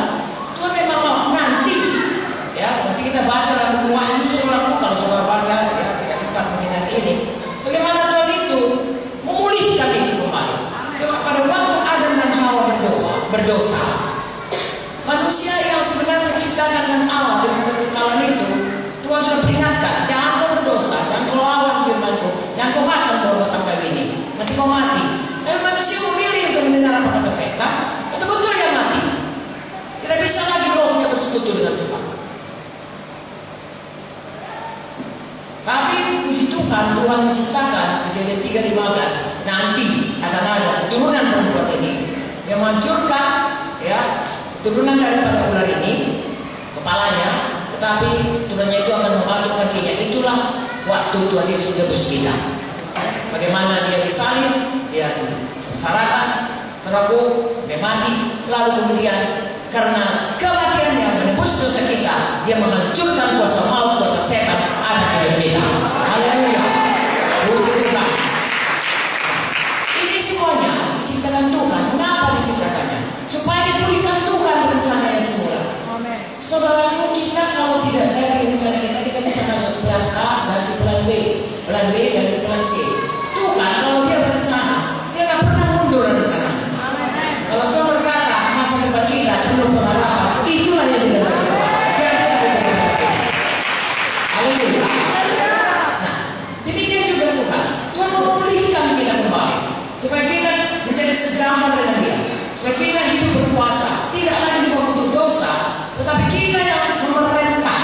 Tuhan memang mau nanti, ya, nanti kita baca dalam buku Wahyu, saudaraku, kalau saudara baca, ya, kita sempat mengingat ini, bagaimana Tuhan itu memulihkan itu kembali. Sebab pada waktu Adam dan Hawa berdosa, manusia yang sebenarnya diciptakan dengan Allah dengan kekekalan itu, Tuhan sudah peringatkan, jangan kau berdosa, jangan kau lawan firman-Ku, jangan kau makan buah tangga ini, nanti kau mati. Tapi manusia memilih untuk mendengar apa kata setan, itu betul dia mati. Tidak bisa lagi rohnya bersekutu dengan Tuhan. Tapi puji Tuhan, Tuhan menciptakan Kejadian 3:15, nanti akan ada turunan perempuan ini yang menghancurkan, ya, turunan daripada ular ini, kepalanya, tetapi turunannya itu akan membantu kakinya. Itulah waktu Tuhan Yesus tebus kita. Bagaimana dia disalib, dia sesarakan, seragu, dia mati, lalu kemudian karena kematiannya menebus dosa kita, dia menghancurkan kuasa maut, kuasa setan atas hidup kita. Haleluya. Puji Tuhan. Ini semuanya diciptakan Tuhan. Mengapa diciptakannya? Supaya dipulihkan Tuhan rencananya semula. Saudaraku, kita kalau tidak jadi rencana kita saya masuk plan A ganti plan B ganti plan C. Tuhan kalau dia berencana, dia nggak pernah mundur rencana. Kalau Tuhan berkata masa depan kita penuh pengharapan, itulah yang dia lakukan. Jangan kita haleluya. Nah, demikian juga Tuhan mau memulihkan kita kembali supaya kita menjadi segambar dengan Dia, supaya kita hidup berkuasa, tidak lagi untuk dosa, tetapi kita yang memerintah.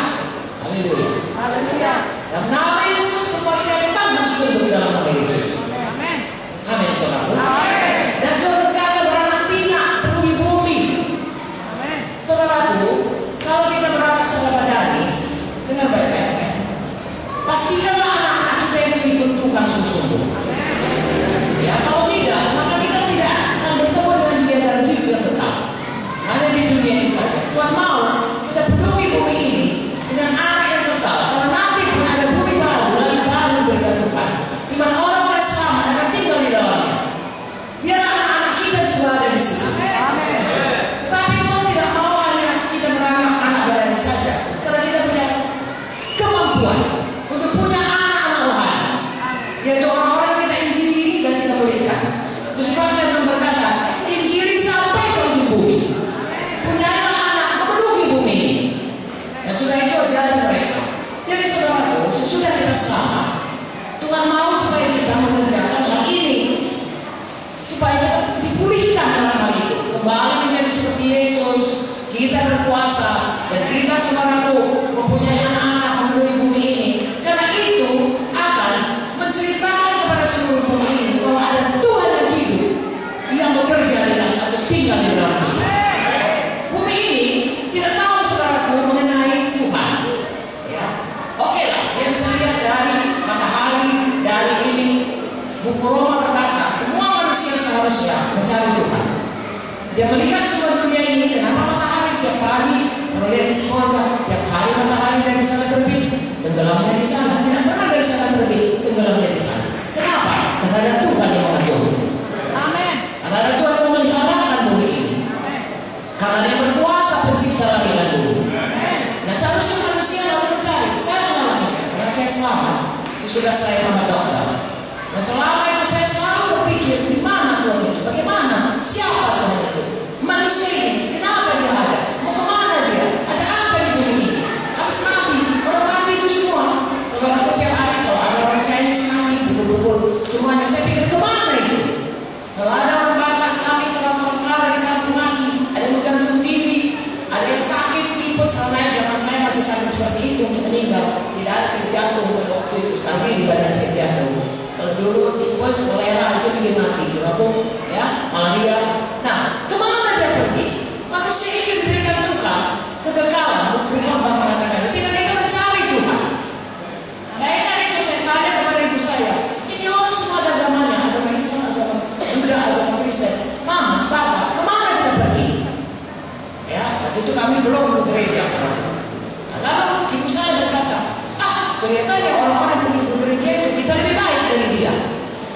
Haleluya. Haleluya. Dalam nama Yesus kuasa yang tanggung sudah dalam nama Yesus. Amin. Amin, saudara. Amin. Dan Tuhan berkata beranak pinak penuhi bumi. Amin. Saudaraku, kalau kita beranak sadar-badani, dengar baik-baik saya. Pastikanlah anak-anak kita yang ditentukan sungguh-sungguh. Ya, kalau tidak, maka kita tidak akan bertemu dengan Dia dalam hidup yang kekal. Hanya di dunia ini saja. Tuhan mau kita penuhi bumi ini dengan anak yang kekal. Karena nanti pun ada bumi baru, lagi baru berikan Tuhan, di mana orang-orang selamat akan tinggal di dalamnya. Biar anak-anak kita juga ada di sini. Tetapi Tuhan tidak mau hanya kita beranak anak badan saja, karena kita punya kemampuan untuk punya anak-anak rohani, yaitu orang-orang yang kita injili dan kita muliakan. Itu sebabnya Tuhan berkata, injili sampai ke ujung bumi. Punyailah anak memenuhi bumi ini. Dan sudah itu ajaran mereka. Jadi saudaraku, sesudah kita selamat, Tuhan mau supaya kita mengerjakan hal ini, supaya dipulihkan dalam hal itu, kembali menjadi seperti Yesus. Kita berkuasa dan kita saudaraku mempunyai anak-anak memenuhi bumi ini. Karena itu akan menceritakan kepada seluruh bumi ini bahwa ada Tuhan yang hidup yang bekerja dengan atau tinggal di dalam kita. Bumi ini tidak tahu saudaraku mengenai Tuhan. Ya, oke lah, yang saya lihat dari matahari, dari ini, buku Roma berkata semua manusia seharusnya mencari Tuhan. Dia melihat semua dunia ini, kenapa matahari tiap pagi melihat di surga, tiap hari matahari dari sana terbit, tenggelamnya di sana, tidak pernah dari sana terbit, tenggelamnya di sana. Kenapa? Karena ada Tuhan yang mengatur. Amin. Karena ada Tuhan yang memeliharakan bumi ini. Karena Dia berkuasa pencipta langit dan bumi. Nah, seharusnya manusia harus mencari. Saya mengalami, karena saya selamat, sudah saya sama dokter. Nah, selama itu saya selalu berpikir, di mana Tuhan itu? Bagaimana? Siapa Tuhan itu? Manusia ini, kenapa dia ada? Mau kemana dia? Ada apa di bumi ini? Habis mati, orang mati itu semua. Kalau aku tiap hari, kalau ada orang Chinese mati, pukul-pukul semuanya, saya pikir kemana itu? Kalau ada orang Batak, kami selama orang di kampung mati, ada yang bergantung diri, ada yang sakit, tipes, karena zaman saya masih sakit seperti itu untuk meninggal. Tidak ada sakit jantung pada waktu itu, sekarang ini banyak sakit jantung. Kalau dulu tipes, kolera itu bikin mati, sebab ya, malaria. Nah, kemana dia pergi? Manusia ini diberikan Tuhan kekekalan, bukan bangga-bangga. Sehingga dia mencari Tuhan. Saya kan itu saya tanya kepada ibu saya, ini orang semua ada agamanya, agama Islam, agama Buddha, agama Kristen. Mama, Papa, kemana kita pergi? Ya, waktu itu kami belum ke gereja. Nah, lalu ibu saya berkata, kelihatannya orang-orang yang pergi ke gereja itu kita lebih baik dari dia.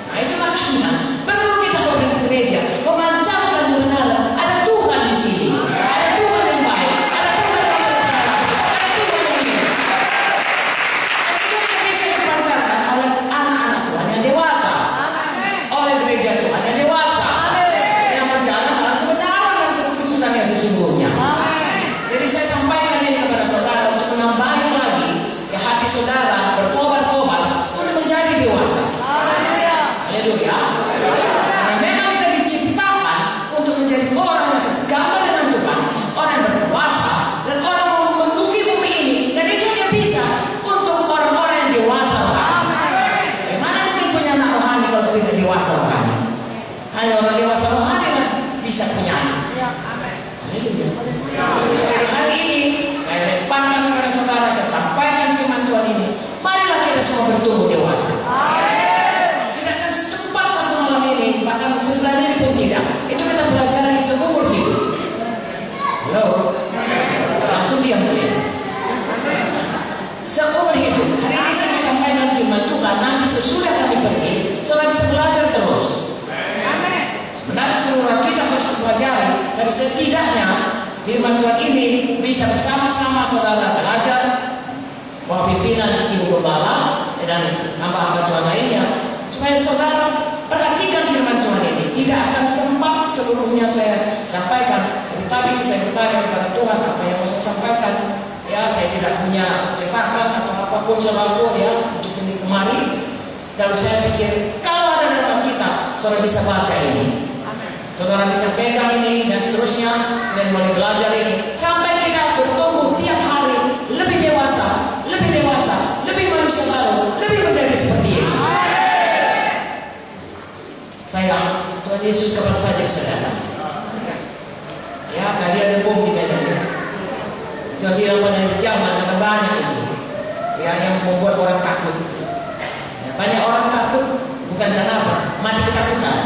Nah, itu makanya perlu kita pergi ke gereja, memancarkan kebenaran. Ada Tuhan di sini, ada Tuhan yang baik, ada Tuhan yang berkata, ada Tuhan yang hidup. Dan itu yang bisa dipancarkan oleh anak-anak Tuhan yang dewasa, oleh gereja Tuhan yang dewasa, yang berjalan dalam kebenaran dan kekudusan yang sesungguhnya. Jadi saya sampaikan ini kepada saudara untuk menambah lagi ya hati saudara bertobat-tobat untuk menjadi dewasa. Haleluya. Karena memang kita diciptakan untuk menjadi orang yang segambar dengan Tuhan, orang yang berkuasa dan orang yang memenuhi bumi ini, dan itu hanya bisa untuk orang-orang yang dewasa rohani. Bagaimana mungkin punya anak rohani kalau tidak dewasa rohani? Hanya orang dewasa rohani yang bisa punya anak. Haleluya. Jadi hari ini saya depankan kepada saudara, saya sampaikan firman Tuhan ini. Marilah kita semua bertumbuh dewasa. Tidak akan sempat satu malam ini, bahkan sebulan ini pun tidak. Itu kita belajar di seumur hidup. Halo, langsung diam dulu. Seumur hidup. Hari ini saya sampaikan firman Tuhan. Nanti sesudah kami pergi, saudara bisa belajar terus. Sebenarnya seluruh kita harus mempelajari, tapi setidaknya firman Tuhan ini bisa bersama-sama saudara belajar, bahwa pimpinan ibu gembala dan hamba-hamba Tuhan lainnya, supaya saudara perhatikan firman Tuhan ini. Tidak akan sempat seluruhnya saya sampaikan. Tadi saya bertanya kepada Tuhan apa yang mau saya sampaikan. Ya, saya tidak punya cetakan atau apapun selalu ya untuk ini kemari. Lalu saya pikir kalau ada dalam kita, saudara bisa baca ini. Saudara bisa pegang ini dan seterusnya dan mulai belajar ini sampai kita bertumbuh tiap hari lebih dewasa, lebih manusia baru, lebih menjadi seperti Yesus. Sayang, Tuhan Yesus kapan saja bisa datang. Ya, tadi ada bom di Medan ya. Tuhan bilang pada zaman akan banyak itu, ya, yang membuat orang takut. Ya, banyak orang takut bukan karena apa? Mati ketakutan.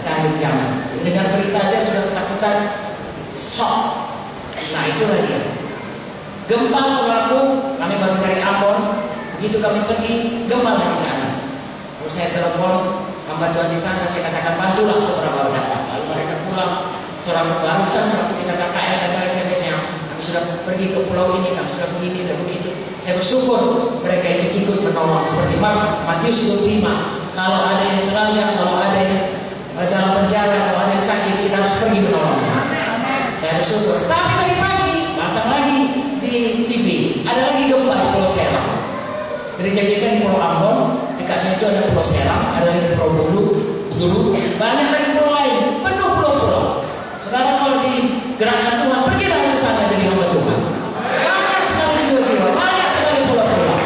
Pada akhir zaman, dengar berita aja sudah ketakutan, shock. Nah itulah dia. Gempa saudaraku, kami baru dari Ambon, begitu kami pergi, gempa lagi sana. Lalu saya telepon hamba Tuhan di sana, saya katakan bantulah saudara baru datang. Lalu mereka pulang, saudara barusan waktu kita KKL dan SMS-nya, kami sudah pergi ke pulau ini, kami sudah begini dan begitu. Saya bersyukur mereka itu ikut menolong. Seperti Matius 25, kalau ada yang terancam, kalau ada yang dalam penjara, kalau ada yang sakit, kita harus pergi menolongnya. Saya bersyukur. Tapi tadi pagi, datang lagi di TV, ada lagi gempa di Pulau Serang. Gereja kita di Pulau Ambon, dekatnya itu ada Pulau Serang, ada lagi Pulau Bulu, banyak lagi pulau lain, penuh pulau-pulau. Saudara kalau di gerakan Tuhan, pergilah ke sana jadi hamba Tuhan. Banyak sekali jiwa-jiwa, banyak sekali pulau-pulau.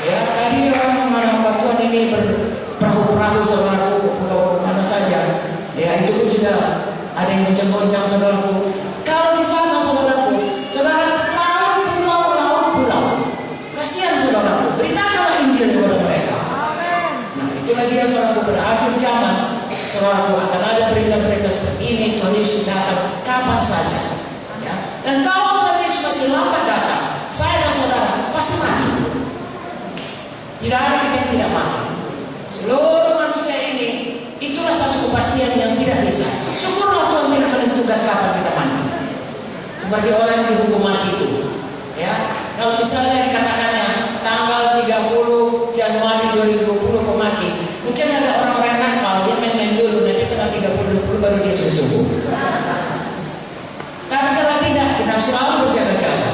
Ya, tadi orang mana hamba Tuhan ini berperahu-perahu saudaraku ke pulau mana saja. Ya, itu pun sudah ada yang goncang-goncang saudaraku. Kalau di sana saudaraku, saudara tahu pulau. Kasihan saudaraku, beritakanlah Injil kepada mereka. Nah, itulah dia saudaraku, berakhir zaman. Saudaraku akan ada berita-berita seperti ini. Tuhan Yesus datang kapan saja. Ya. Dan kalau Tuhan Yesus masih lambat datang, saya dan saudara pasti mati. Tidak ada kita yang tidak mati. Seluruh manusia ini, itulah satu kepastian yang tidak bisa. Syukurlah Tuhan tidak menentukan kapan kita mati. Seperti orang yang dihukum mati itu. Ya, kalau misalnya dikatakannya tanggal 30 Januari 2020 mau mati, mungkin ada orang-orang nakal dia main-main dulu, nanti tanggal 30 baru dia subuh. Tapi kalau tidak, kita selalu berjaga-jaga.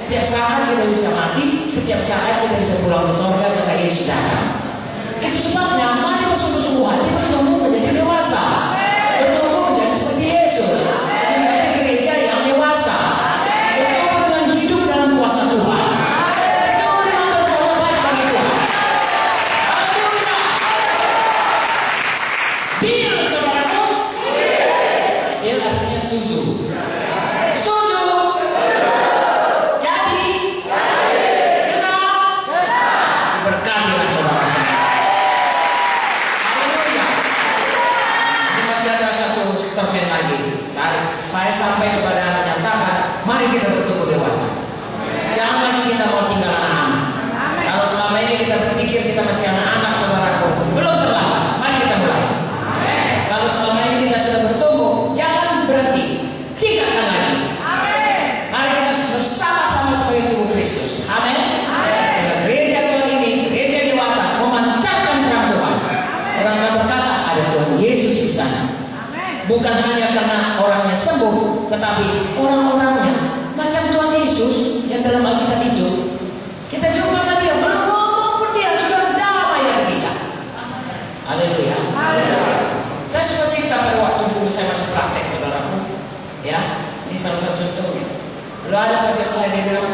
Setiap saat kita bisa mati, setiap saat kita bisa pulang ke surga karena Yesus datang. Itu sebabnya mari bersungguh-sungguh hati bertumbuh menjadi dewasa, bertumbuh menjadi seperti Yesus, menjadi gereja yang dewasa, bertumbuh dengan hidup dalam kuasa Tuhan, bertumbuh dengan berbuat baik bagi Tuhan. Haleluya. Deal saudaraku. Deal artinya setuju. Setuju. Jadi. Kenal. Diberkatilah saudara. Termen lagi. Saya sampai kepada anak nyatakan, mari kita bertumbuh dewasa. Jangan lagi kita mau tinggal anak-anak. Kalau selama ini kita berpikir kita masih anak-anak saudaraku, belum terlambat. Mari kita mulai. Kalau selama ini kita sudah bertumbuh, jangan berhenti. Tinggalkan lagi. Mari kita bersama-sama sebagai tubuh Kristus. Amin. Gereja Tuhan ini, gereja dewasa, memancarkan terang Tuhan. Orang yang berkata ada Tuhan Yesus di sana. Bukan hanya karena orangnya sembuh, tetapi orang-orangnya macam Tuhan Yesus yang dalam Alkitab itu. Kita jumpa dengan dia, belum ngomong pun dia sudah damai dengan kita. Haleluya. Saya suka cerita pada waktu dulu saya masih praktek saudaraku. Ya, ini salah satu contohnya. Lalu ada pasien saya dia bilang,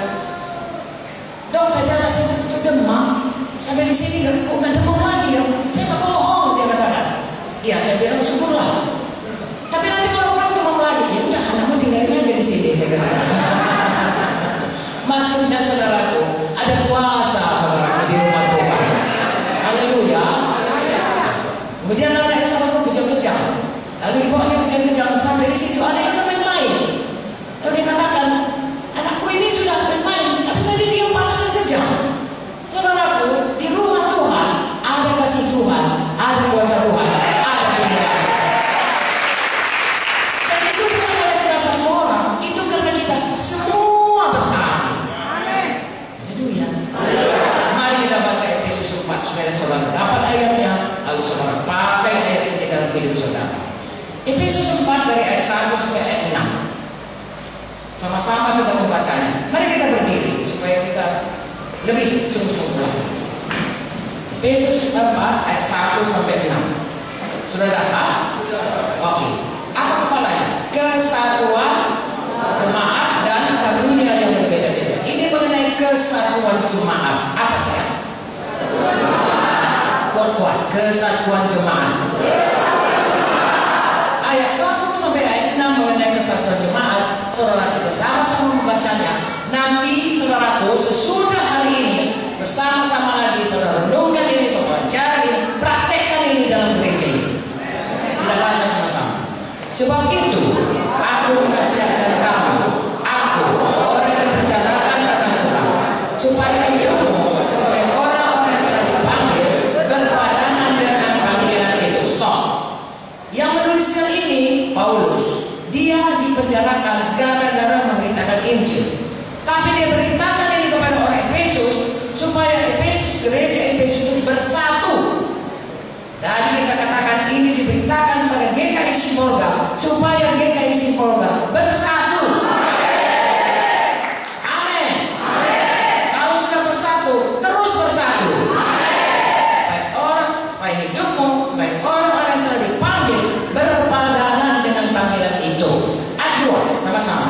dok tadi anak saya itu demam, sampai di sini kok nggak demam lagi ya? Saya nggak bohong, dia katakan. Iya, saya bilang syukurlah. Tapi nanti kalau orang demam lagi, ya udah anakmu tinggalin aja di sini, saya katakan. Maksudnya saudaraku, ada kuasa saudaraku di rumah Tuhan. Haleluya. Kemudian anaknya sama kejang-kejang, lalu dibawanya kejang-kejang sampai di situ ada yang main-main. Lalu dia katakan, anakku ini sudah main-main, tapi tadi dia panas dan kejang. Saudaraku, di rumah Tuhan ada kasih Tuhan, ada kuasa Tuhan, ada kuasa. Lalu saudara pakai ayat ini dalam hidup saudara. Efesus 4 dari ayat 1 sampai ayat 6. Sama-sama kita membacanya. Mari kita berdiri supaya kita lebih sungguh-sungguh lagi. Efesus 4 ayat 1 sampai 6. Sudah dapat? Oke. Apa kepalanya? Kesatuan jemaat dan karunia yang berbeda-beda. Ini mengenai kesatuan jemaat. Apa saya? Kuat-kuat. Kesatuan jemaat. Ayat 1 sampai ayat 6 mengenai kesatuan jemaat. Saudara kita sama-sama membacanya. Nanti saudaraku sesudah hari ini bersama-sama lagi saudara renungkan ini, saudara cari, praktekkan ini dalam gereja ini. Kita baca sama-sama. Sebab itu aku menasihatkan kamu, aku orang yang berjalan dengan Tuhan, supaya hidupmu sebagai orang-orang yang telah dipanggil berpadanan dengan panggilan itu. Stop. Yang menuliskan ini Paulus. Dia dipenjarakan gara-gara memberitakan Injil. Tapi dia beritakan ini kepada orang Efesus supaya gereja Efesus itu bersatu. Tadi kita katakan ini diberitakan pada GKI Simbolga supaya GKI Simbolga bersatu. Amin. Kalau sudah bersatu, terus bersatu. Supaya hidupmu sebagai orang yang telah dipanggil berpadanan dengan panggilan itu. Ayat 2 sama-sama.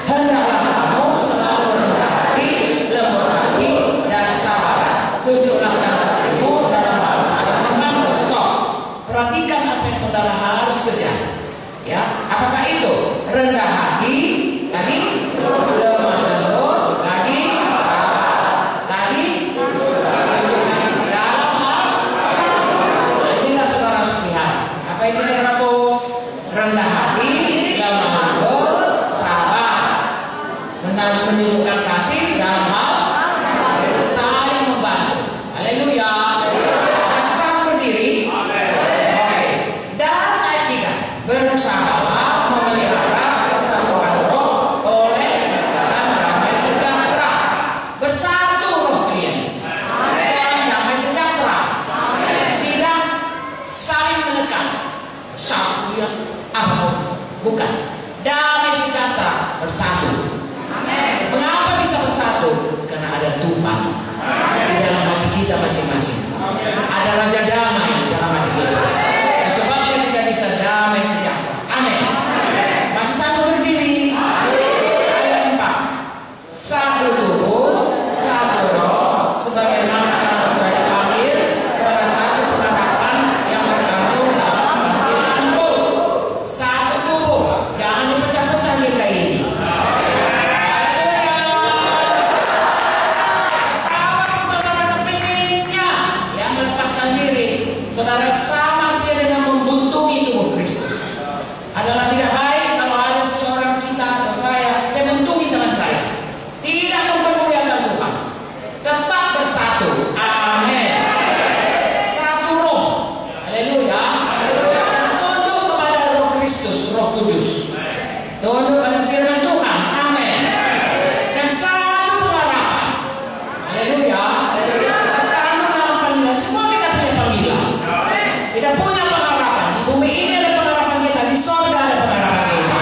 Hendaklah kamu selalu rendah hati, lembut hati, dan sabar. Tunjuklah kasihmu dalam hal saling mengampuni. Stop. Perhatikan apa yang saudara harus kejar. Ya, apakah itu? Rendah hati, lagi lemah lembut, lagi sabar, lagi dalam hal. Inilah saudara harus lihat. Apa itu saudaraku? Rendah hati, lemah lembut, sabar, menunjukkan kasih dalam hal saling membantu. Haleluya. Masih sama berdiri? Oke. Dan ayat 3, berusahalah memelihara kesatuan roh oleh dalam damai sejahtera. Bersatu roh kalian dalam damai sejahtera. Tidak saling menekan. Satu yang apa? Bukan. Damai sejahtera, bersatu. Mengapa bisa bersatu? Karena ada Tuhan di dalam hati kita masing-masing. Ada Raja Damai di dalam hati kita. Sebabnya kita bisa damai sejahtera. Amin. Masih satu berdiri. Ayat 4. Satu tubuh, satu roh, sebagaimana kamu telah dipanggil pada satu pengharapan yang bergantung dalam panggilanmu. Satu tubuh, jangan dipecah-pecah kita ini. Saudara sama dia dengan membuntungi tubuh Kristus. Adalah tidak baik kalau ada seseorang kita atau saya buntungi dengan saya. Tidak mempermuliakan Tuhan. Tetap bersatu. Amin. Satu roh. Haleluya. Dan tunduk kepada roh Kristus, roh kudus. Tunduk pada firman Tuhan. Amin. Dan satu pengharapan. Haleluya. Karena dalam panggilan semua kita punya panggilan. Tidak punya pengharapan di bumi ini, ada pengharapan kita di sorga, ada pengharapan kita.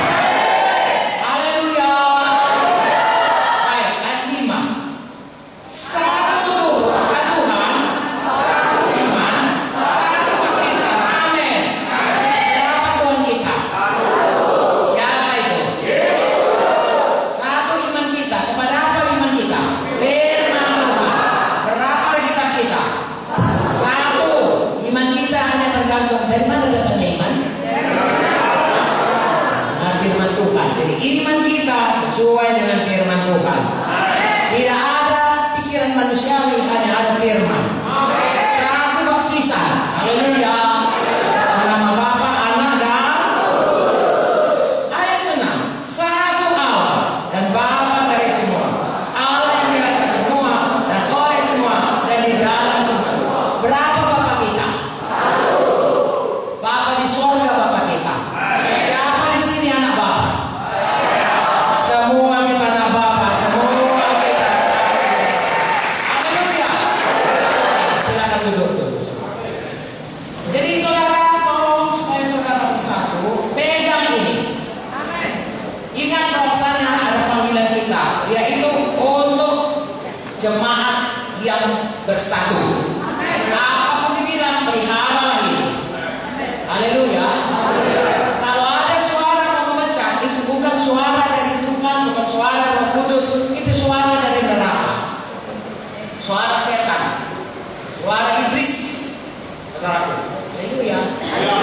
Haleluya. Baik, ayat 5. Satu Tuhan, satu iman, satu baptisan. Amin. Berapa Tuhan kita? Siapa itu? Satu iman kita. Kepada apa iman kita? Firman Tuhan. Berapa kita? Satu. Iman kita hanya tergantung dari mana datangnya iman? Firman Tuhan. Jadi iman kita sesuai dengan firman Tuhan. Tidak ada pikiran manusiawi, hanya ada firman. Satu baptisan. Haleluya. Nama Bapa, Anak, dan ayat 6. Satu Allah dan Bapa dari semua. Allah yang di atas semua dan oleh semua dan di dalam semua. Berapa Bapa kita? Bapa di sorga, Bapa kita. Siapa di sini anak Bapa? Semua kita anak Bapa. Semua kita bersatu. Apapun dibilang, pelihara hidup. Haleluya. Kalau ada suara yang memecah, itu bukan suara dari Tuhan, bukan suara Roh Kudus, itu suara dari neraka, suara setan, suara iblis. Saudaraku, haleluya.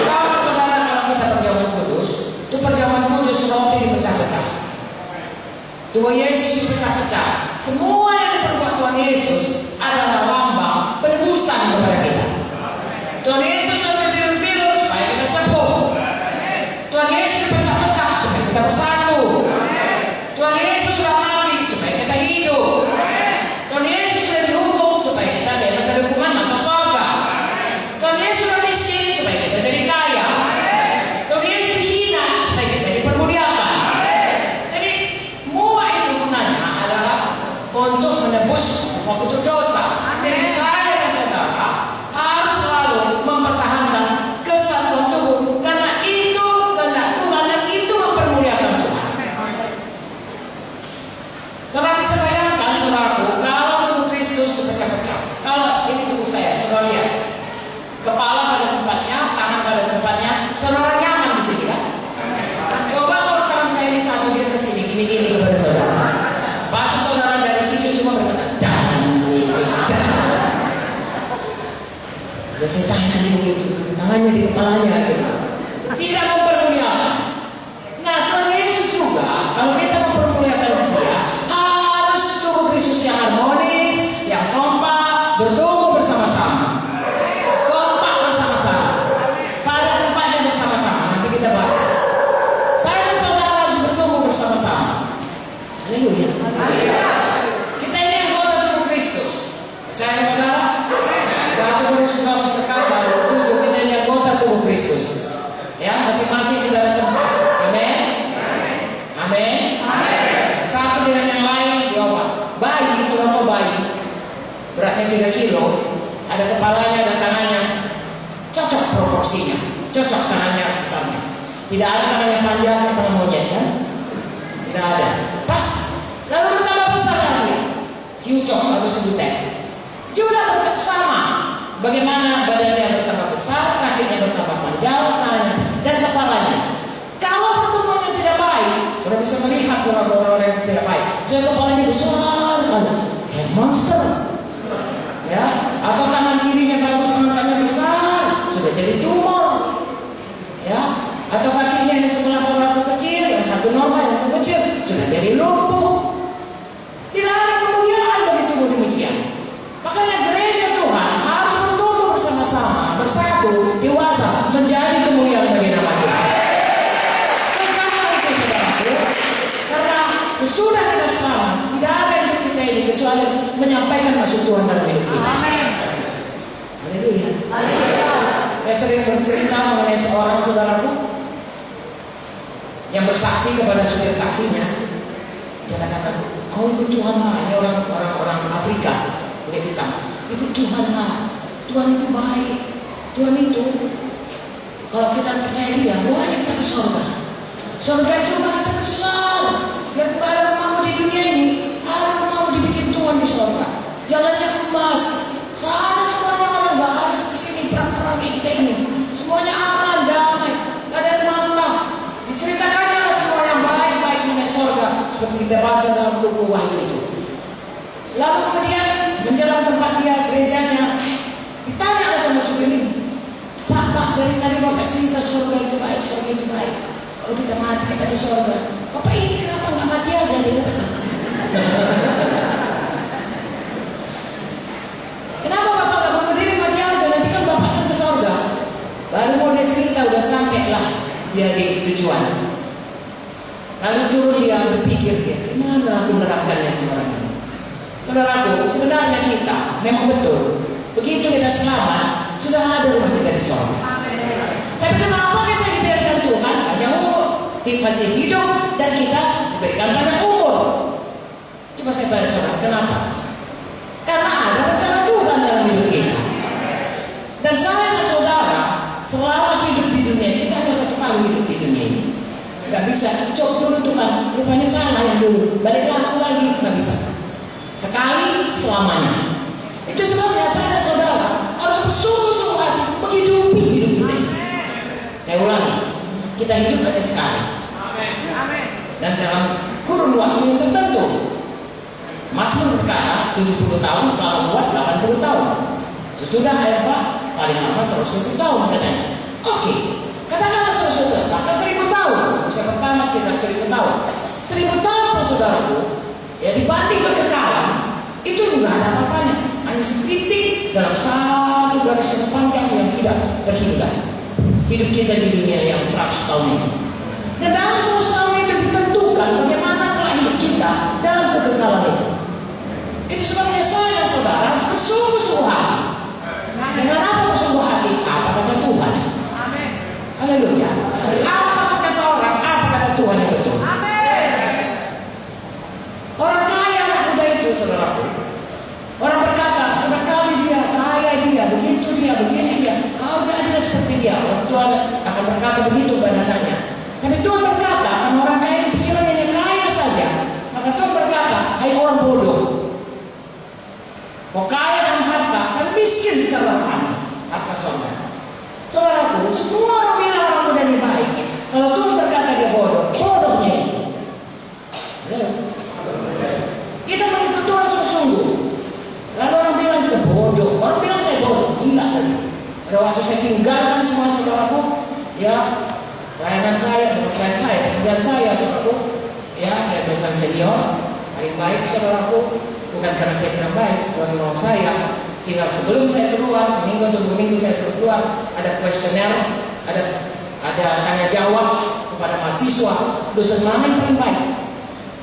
Kalau saudara, kalau kita perjamuan kudus, itu perjamuan kudus roti dipecah-pecah, Tuhan Yesus dipecah-pecah. Semua yang diperbuat Tuhan Yesus adalah lambang penebusan kepada kita. Tuhan Yesus tertidur-tidur supaya kita sembuh. Tuhan Yesus dipecah-pecah supaya kita bersatu. Tuhan Yesus sudah mati supaya kita hidup. Tuhan Yesus sudah dihukum supaya kita bebas dari hukuman masuk surga. Tuhan Yesus sudah miskin supaya kita jadi kaya. Tuhan Yesus dihina supaya kita dipermuliakan. Jadi semua itu gunanya adalah untuk menebus waktu dosa. Jadi saya dan saudara harus selalu mempertahankan kesatuan tubuh, karena itu kehendak Tuhan dan itu mempermuliakan Tuhan. Saudara bisa bayangkan, saudaraku, kalau tubuh Kristus sepecah-pecah. Kalau ini tubuh saya, saudara lihat, kepala pada tempatnya, tangan pada tempatnya, saudara nyaman di sini kan? Coba kalau tangan saya ini satu di atas sini, gini-gini kepada saudara. Pasti saudara dari situ semua berkata, dan Yesus. Ya saya tanya begitu, tangannya di kepalanya gitu. Tidak mempermuliakan. Nah, Tuhan Yesus juga, kalau kita mempermuliakan Dia, harus tubuh Kristus yang harmonis, yang kompak, bertumbuh bersama-sama. Kompak bersama-sama. Pada tempatnya bersama-sama. Nanti kita bahas. Saya dan saudara harus bertumbuh bersama-sama. Haleluya. Kita ini anggota tubuh Kristus. Percaya saudara? 1 Korintus 11 berkata, kita ini anggota tubuh Kristus. Ya, masing-masing kita ada tempat. Amin. Amin. Satu dengan yang lain diobat. Bayi, seorang bayi beratnya 3 kilo, ada kepalanya, ada tangannya, cocok proporsinya, cocok tangannya besarnya. Tidak ada tangannya panjang, tangan monyet kan? Tidak ada. Pas. Lalu bertambah besar lagi. Si ucok atau si butek. Juga sama. Bagaimana badannya bertambah besar, kakinya bertambah panjang, tangannya dan kepalanya. Kalau pertumbuhannya tidak baik, sudah bisa melihat orang-orang yang tidak baik. Jadi kepalanya besar, kayak monster. Ya, atau tangan kirinya bagus, tangannya besar, sudah jadi tumor. Ya, atau kakinya yang sebelah sebelah kecil, yang satu normal, yang satu kecil, sudah jadi lumpuh. Tidak ada kemuliaan bagi tubuh demikian. Makanya gereja Tuhan harus bertumbuh bersama-sama, bersatu, dewasa, menjadi kemuliaan bagi nama Tuhan. Percayalah itu saudaraku, karena sesudah kita selamat, tidak ada hidup kita ini kecuali menyampaikan maksud Tuhan dalam hidup kita. Haleluya. Saya sering bercerita mengenai seorang saudaraku yang bersaksi kepada supir taksinya. Dia katakan, kau itu Tuhan lah. Ini orang Afrika kulit hitam. Itu Tuhan lah. Tuhan itu baik. Tuhan itu kalau kita percaya Dia, doanya kita ke surga. Surga itu rumah kita kesal. Biar bukan ada rumahmu di dunia ini, ada rumahmu dibikin Tuhan di surga. Jalannya emas. Sana semuanya orang gak harus kesini perang-perang kita ini. Semuanya aman, damai, gak ada masalah. Diceritakannya semua yang baik-baik mengenai surga, seperti kita baca dalam buku Wahyu itu. Lalu kemudian menjelang tempat dia gerejanya, ditanya sama supir ini, Pak, dari tadi Bapak cerita surga itu baik, surga itu baik. Kalau kita mati kita di surga. Bapak ini kenapa nggak mati aja? Dia katakan. Kenapa Bapak nggak bunuh diri mati aja? Nanti kan Bapak akan ke surga. Baru mau dia cerita udah sampai lah dia di tujuan. Lalu turun dia berpikir dia, gimana aku menerapkannya sekarang ini? Saudaraku, sebenarnya kita memang betul. Begitu kita selamat, sudah ada rumah kita di surga. Tapi kenapa kita dibiarkan Tuhan panjang umur, masih hidup dan kita diberikan panjang umur? Coba saya tanya saudara, kenapa? Karena ada rencana Tuhan dalam hidup kita. Dan saya dan saudara selama hidup di dunia kita hanya satu kali hidup di dunia ini. Gak bisa, cok dulu Tuhan, rupanya salah yang dulu, balik lagi, gak bisa. Sekali selamanya. Itu sebabnya saya dan saudara harus bersungguh-sungguh hati menghidupi hidup kita. Saya ulangi, kita hidup hanya sekali. Dan dalam kurun waktu yang tertentu. Mazmur berkata 70 tahun, kalau buat 80 tahun. Sesudah Eva paling lama 120 tahun katanya. Oke, katakanlah 120, bahkan 1000 tahun. Usia pertama sekitar 1000 tahun. 1000 tahun saudaraku, ya dibanding kekekalan itu juga ada apa-apanya. Hanya setitik dalam satu garis yang panjang yang tidak berhingga. Hidup kita di dunia yang 100 tahun ini. Dan dalam 100 tahun itu ditentukan bagaimana telah hidup kita dalam kekekalan itu. Itu sebabnya saya dan saudara harus bersungguh-sungguh hati. Dengan apa bersungguh hati? Apa kata Tuhan? Amin. Haleluya. Apa kata orang? Apa kata Tuhan yang betul? Amin. Orang kaya anak muda itu, saudaraku. Orang berkata, berkali dia, kaya dia, begitu dia, begini dia. Kau jangan seperti dia. Tuhan akan berkata begitu kepadanya. Tapi Tuhan berkata, karena orang kaya pikirannya yang kaya saja. Maka Tuhan berkata, hai orang bodoh. Kau kaya dalam harta, dan miskin secara rohani. Harta saudara. Saudaraku, semua orang bilang orang muda ini baik. Kalau Tuhan berkata dia bodoh, bodohnya itu. Kita mengikut Tuhan sungguh-sungguh. Lalu orang bilang kita bodoh. Orang bilang saya bodoh, gila tadi. Pada waktu saya tinggalkan semua saudaraku, ya pelayanan saya, pekerjaan saya, pekerjaan saya, saudaraku. Ya, saya dosen senior, paling baik saudaraku. Bukan karena saya kurang baik, Tuhan mau saya. Sehingga sebelum saya keluar, seminggu atau 2 minggu saya keluar, ada kuesioner, ada tanya jawab kepada mahasiswa. Dosen mana yang paling baik?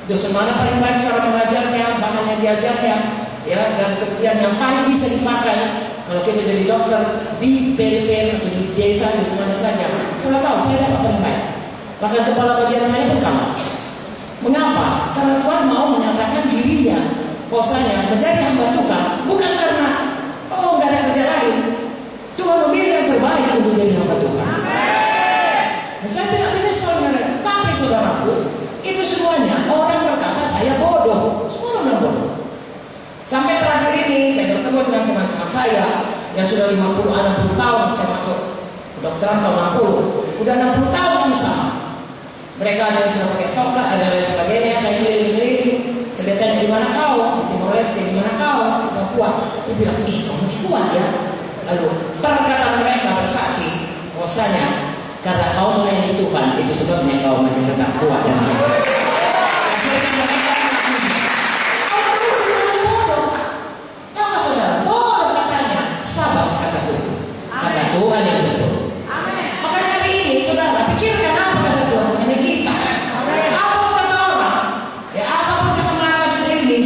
Dosen mana paling baik cara mengajarnya, bahannya diajarnya, ya, dan kemudian yang paling bisa dipakai kalau kita jadi dokter di periferi atau di desa di mana saja. Kalau tahu saya dapat paling baik. Bahkan kepala bagian saya berkata, mengapa? Karena Tuhan mau menyatakan dirinya bahwasanya menjadi hamba Tuhan bukan karena nggak ada kerja lain. Tuhan memilih yang terbaik untuk jadi hamba Tuhan. Nah, saya tidak menyesal, tapi saudaraku, itu semuanya orang berkata saya bodoh. Semua orang bodoh. Sampai terakhir ini saya bertemu dengan teman-teman saya yang sudah 50-60 tahun. Saya masuk kedokteran tahun 60. Udah 60 tahun kami sama. Mereka ada yang sudah pakai tongkat, ada yang sebagainya. Saya keliling-keliling. Saya tanya, di mana kau? Di Timor Leste, di mana kau? Di Papua. Dia bilang, kau masih kuat ya? Lalu perkataan mereka bersaksi bahwasanya karena kau melayani Tuhan, itu sebabnya kau masih tetap kuat dan sehat. Akhirnya mereka mengakui. Bodoh. Tahu saudara, bodoh katanya. Sabar kata Tuhan. Kata Tuhan yang betul. Makanya hari ini saudara pikirkan apa kata Tuhan mengenai kita.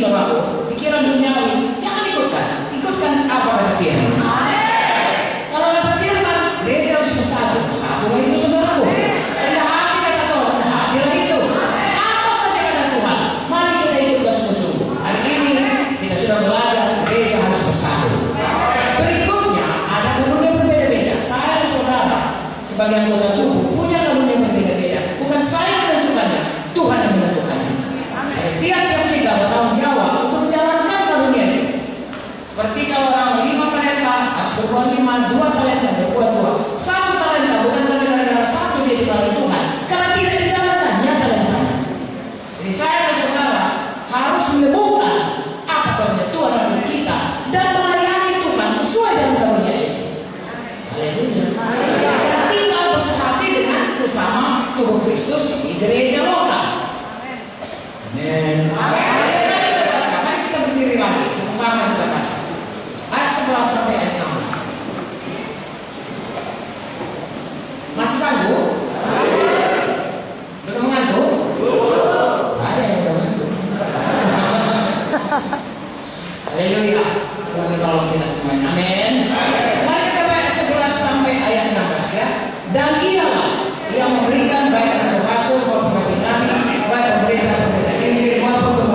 Saudaraku, pikiran duniawi jangan ikutkan apa kata firman. Kalau kata firman, gereja harus bersatu itu saudaraku. Rendah hati kata Tuhan, rendah hatilah itu. Apa saja kata Tuhan, mari kita ikutlah sungguh-sungguh. Hari ini kita sudah belajar gereja harus bersatu. Berikutnya ada karunia berbeda-beda. Saya dan saudara sebagai anggota tubuh punya karunia berbeda-beda. Bukan saya yang menentukannya, Tuhan yang menentukannya. Tiap-tiap kita bertanggung jawab untuk menjalankan karunia ini. Seperti kalau orang 5 talenta harus berbuat 5, 2 talenta berbuat 2, 1 talenta bukan gara-gara 1 dia dipakai Tuhan, karena tidak dijalankannya talentanya. Jadi saya dan saudara harus menemukan apa karunia Tuhan dalam kita dan melayani Tuhan sesuai dengan karunia ini. Haleluya. Dan tinggal bersehati dengan sesama tubuh Kristus di gereja lokal. Amin. Mari kita berdiri lagi, sama-sama kita baca. Ayat 11 sampai ayat 16. Masih sanggup? Belum mengantuk? Saya yang udah mengantuk. Haleluya. Tuhan tolong kita semuanya. Amin. Mari kita baca 11 sampai ayat 16 ya. Dan ialah yang memberikan baik rasul-rasul maupun nabi-nabi, baik pemerintah Injil maupun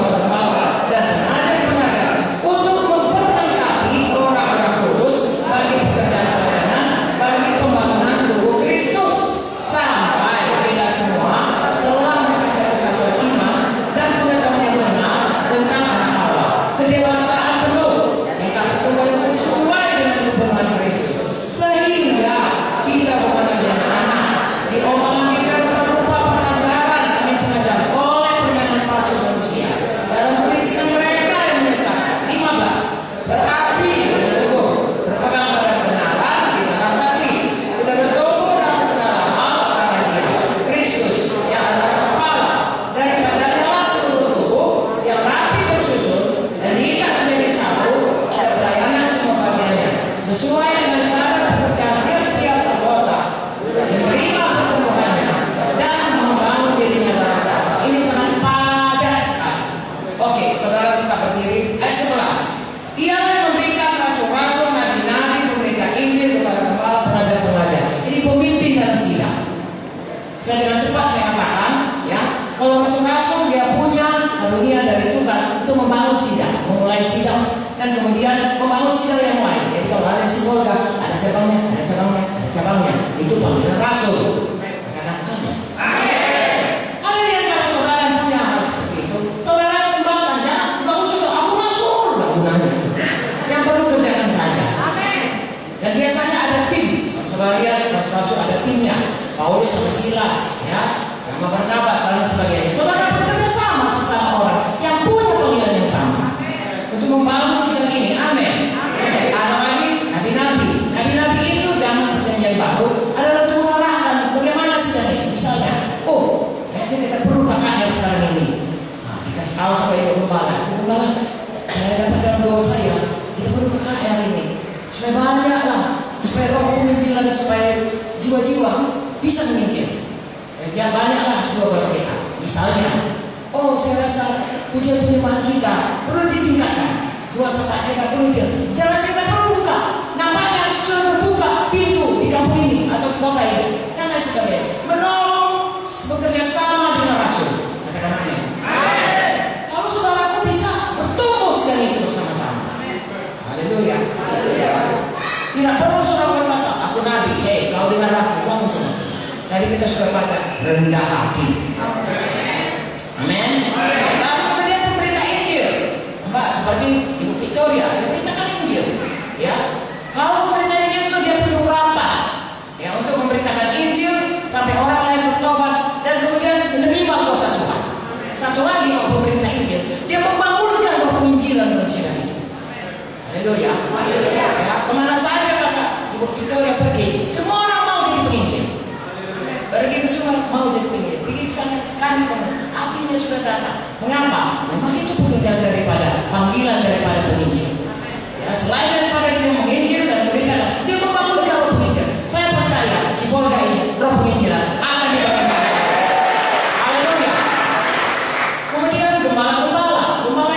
Kalau rasul-rasul dia punya karunia dari Tuhan untuk membangun sidang, memulai sidang, dan kemudian membangun sidang yang lain. Jadi kalau ada sinagога, ada cabangnya, ada cabangnya, ada cabangnya, itu panggilan rasul. Karena amin. Ada yang kalau saudara punya hal seperti itu, saudara kembangkan, jangan nggak usah aku rasul, nggak gunanya. Yang perlu kerjakan saja. Dan biasanya ada tim. Saudara lihat rasul-rasul ada timnya. Paulus sama Silas, ya, sama Barnabas, dan sebagainya. Saudara bekerja sama sesama orang yang punya panggilan yang sama untuk membangun sidang ini. Amin. Ada lagi nabi-nabi. Nabi-nabi itu zaman perjanjian baru adalah untuk mengarahkan bagaimana sidang ini. Misalnya, kayaknya kita perlu KKR sekarang ini. Nah, dikasih tahu supaya gembala, saya dapat dalam doa saya, kita perlu KKR ini supaya banyak lah, supaya roh penginjilan, supaya jiwa-jiwa bisa menginjil. Ya banyaklah jiwa baru kita. Misalnya, saya rasa pujian penyembahan kita perlu ditingkatkan. Dua saat kita perlu itu. Saya rasa kita perlu buka. Nampaknya sudah terbuka pintu di kampung ini atau kota ini. Dan lain sebagainya. Menolong bekerja sama dengan rasul. Amin. Lalu saudaraku bisa bertumbuh sedang itu bersama-sama. Haleluya. Tidak perlu saudara berkata, aku nabi. Kau dengar aku, kamu semua. Tadi kita sudah baca rendah hati. Amin. Lalu kemudian pemberita Injil. Mbak, seperti Ibu Victoria, memberitakan Injil. Ya, kalau pemberita Injil itu dia perlu rapat, ya, untuk memberitakan Injil sampai orang lain bertobat dan kemudian menerima kuasa Tuhan. Satu lagi kalau pemberita Injil, dia membangunkan penginjilan manusia ini. Haleluya. Ya, kemana saja kakak Ibu Victoria pergi, semua orang mau jadi penginjil. Pergi ke sungai mau jadi penginjil, pergi ke sana sekali apinya sudah datang. Mengapa? Memang itu pekerjaan daripada panggilan daripada penginjil. Ya, selain daripada dia menginjil dan memberikan, dia membangun roh penginjil. Saya percaya si Polga ini roh penginjilan akan diberikan. Haleluya. Kemudian gembala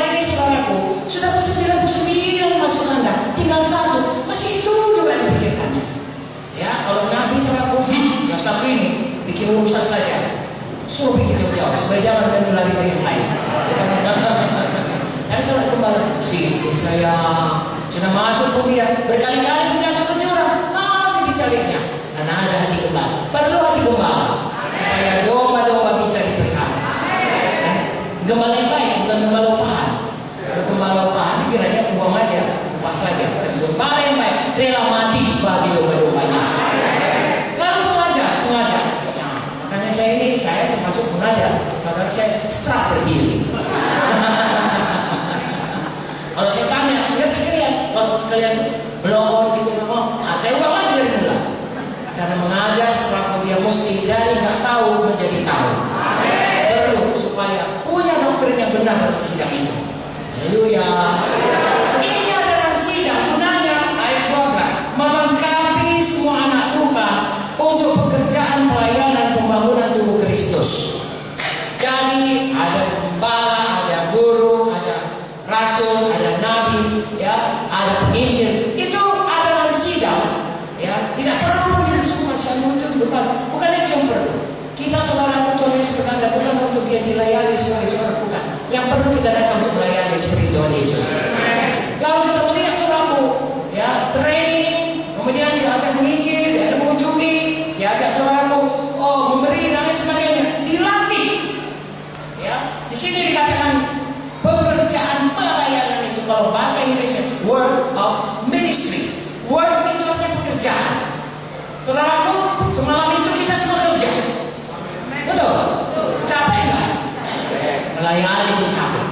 ini saudaraku sudah 99 masuk kandang, tinggal satu, masih itu juga dipikirkannya. Ya, kalau nabi saudaraku, yang satu ini bikin urusan saja, suruh bikin jauh-jauh supaya jangan menulari ke yang lain. Dan kalau kembali saya sudah masuk kuliah berkali-kali menjatuh ke jurang, masih dicarinya karena ada hati gembala. Perlu hati gembala supaya domba-domba bisa diberkati. Gembala yang baik bukan gembala upahan. Kalau gembala upahan kiranya uang aja, upah saja. Gembala yang baik rela mati bagi domba-dombanya. Saya termasuk mengajar, saudara saya strak berdiri. Kalau saya tanya, kalau kalian belum gitu ngomong, saya ulang lagi dari mula. Karena mengajar setelah dia mesti dari nggak tahu menjadi tahu. Perlu supaya punya doktrin yang benar dalam sidang itu. Haleluya. Ini adalah sidang gunanya ayat 12 melengkapi semua anak Tuhan untuk pekerjaan pelayanan pembangunan tubuh Kristus. Jadi ada gembala, ada guru, ada rasul, ada nabi, ya, ada penginjil. Itu ada dalam sidang, ya. Tidak perlu Yesus masih muncul depan. Bukan itu yang perlu. Kita saudara Tuhan Yesus berkata bukan untuk dia dilayani sebagai seorang, bukan. Yang perlu kita datang untuk melayani seperti Tuhan Yesus. Lalu kita melihat saudaraku, ya, training, kemudian diajak menginjil, diajak mengunjungi, diajak saudaraku, memberi dan lain sebagainya, dilatih. Ya, di sini dikatakan pekerjaan pelayanan itu kalau bahasa Inggrisnya work of ministry. Work itu artinya pekerjaan. Saudaraku, semalam itu kita semua kerja. Betul? Capek nggak? Melayani pun capek.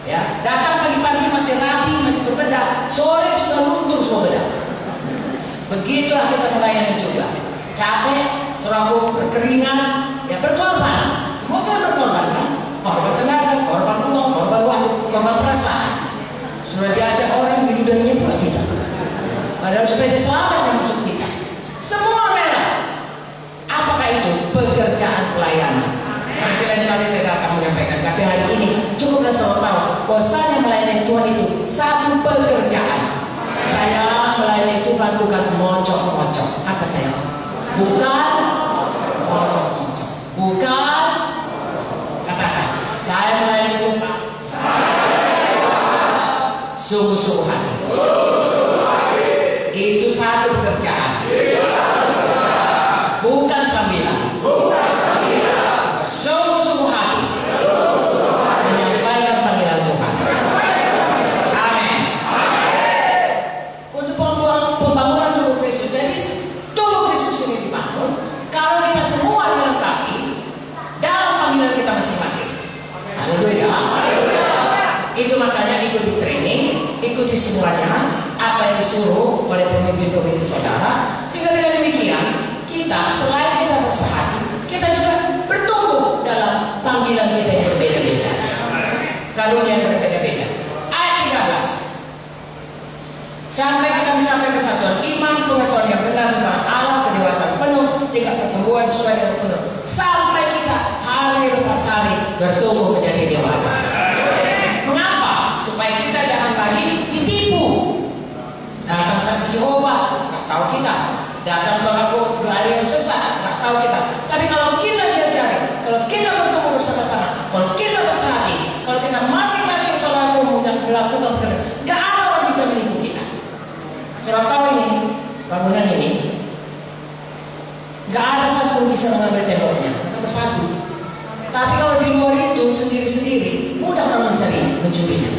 Ya, datang pagi-pagi masih rapi, masih berbedah. Sore sudah luntur semua bedah. Begitulah kita melayani juga. Capek, saudaraku, berkeringat, ya berkorban. Semua kita berkorban kan? Korban tenaga, korban uang, korban waktu, korban perasaan. Sudah diajak orang di dudangnya pula kita. Padahal supaya dia selamat yang masuk kita. Semua rela. Apakah itu? Pekerjaan pelayanan. Nanti lain kali saya akan menyampaikan. Tapi hari ini cukuplah saya tahu bahwasanya melayani Tuhan itu satu pekerjaan. Saya melayani Tuhan bukan mocok-mocok. Apa saya? Bukan mocok-mocok. Bukan ikuti training, ikuti semuanya apa yang disuruh oleh pemimpin-pemimpin saudara, sehingga dengan demikian kita selain kita bersehati, kita juga bertumbuh dalam panggilan kita yang berbeda-beda, karunia yang berbeda-beda. Ayat 13, sampai kita mencapai kesatuan iman, pengetahuan yang benar tentang Allah, kedewasaan penuh, tingkat pertumbuhan sesuai dengan penuh, sampai kita hari lepas hari bertumbuh menjadi dewasa. Mengapa? Supaya kita jangan lagi ditipu. Datang saksi Jehovah, nggak tahu kita. Datang seorang doa yang sesat, nggak tahu kita. Tapi kalau kita diajari, kalau kita bertumbuh bersama-sama, kalau kita bersehati, kalau kita masing-masing seorang yang melakukan pekerjaan, nggak ada orang bisa menipu kita. Saudara tahu ini, bangunan ini, nggak ada satu bisa mengambil temboknya, kita bersatu. Tapi kalau di luar itu sendiri-sendiri, mudah orang mencurinya,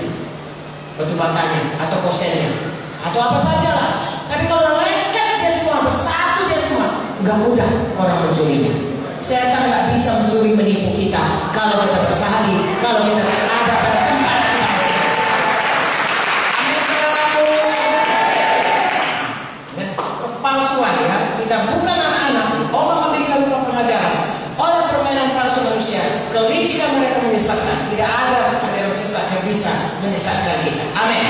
batu batanya, atau kosennya, atau apa saja lah. Tapi kalau lengket dia semua, bersatu dia semua, nggak mudah orang mencurinya. Setan nggak bisa mencuri menipu kita kalau kita bersehati, kalau kita ada pada tempat kita masing-masing. Amin, saudaraku. Kepalsuan ya, kita bukan anak-anak. Allah memberikan lupa pengajaran oleh permainan palsu manusia, kelicikan mereka menyesatkan. Tidak ada ajaran sesat yang bisa menyesatkan kita. Amin.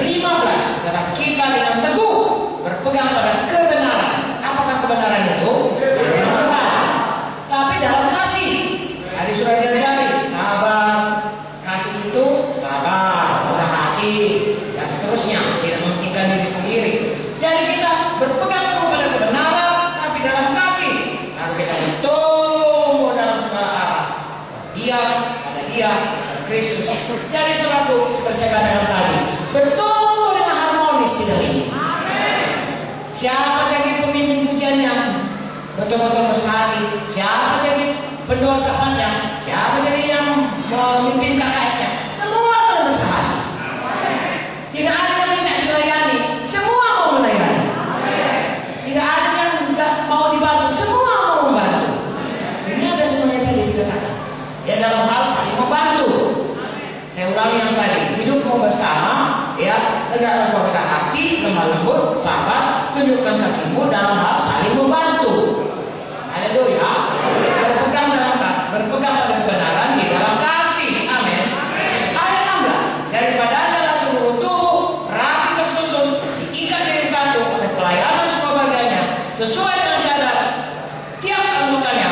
15, karena kita dengan teguh berpegang pada kebenaran. Apakah kebenaran itu? Tapi dalam kasih. Tadi sudah diajari, sabar. Kasih itu sabar, murah hati, dan seterusnya. Tidak mementingkan diri sendiri. Jadi kita berpegang kepada kebenaran, tapi dalam kasih. Lalu kita bertumbuh dalam segala arah. Ada dia, Kristus. Jadi saudaraku, seperti saya katakan tadi, bertumbuh dengan harmonis di dalam ini. Siapa jadi pemimpin pujiannya, betul-betul bersehati. Siapa jadi pendoa sahabatnya, siapa jadi yang memimpin KKS-nya, semua akan bersehati. Tidak ada yang minta dilayani, semua mau melayani. Tidak ada yang enggak mau dibantu, semua mau membantu. Ini ada semuanya tadi dikatakan. Ya dalam hal saling membantu. Saya ulangi yang tadi, hidup mau bersama, ya, rendah rendah hati, lemah lembut, sabar, tunjukkan kasihmu dalam hal saling membantu. Haleluya. Berpegang pada kebenaran di dalam kasih. Amin. Ayat 16, daripadanya seluruh tubuh rapi tersusun, diikat jadi satu oleh pelayanan semua bagiannya, sesuai dengan kadar tiap anggotanya,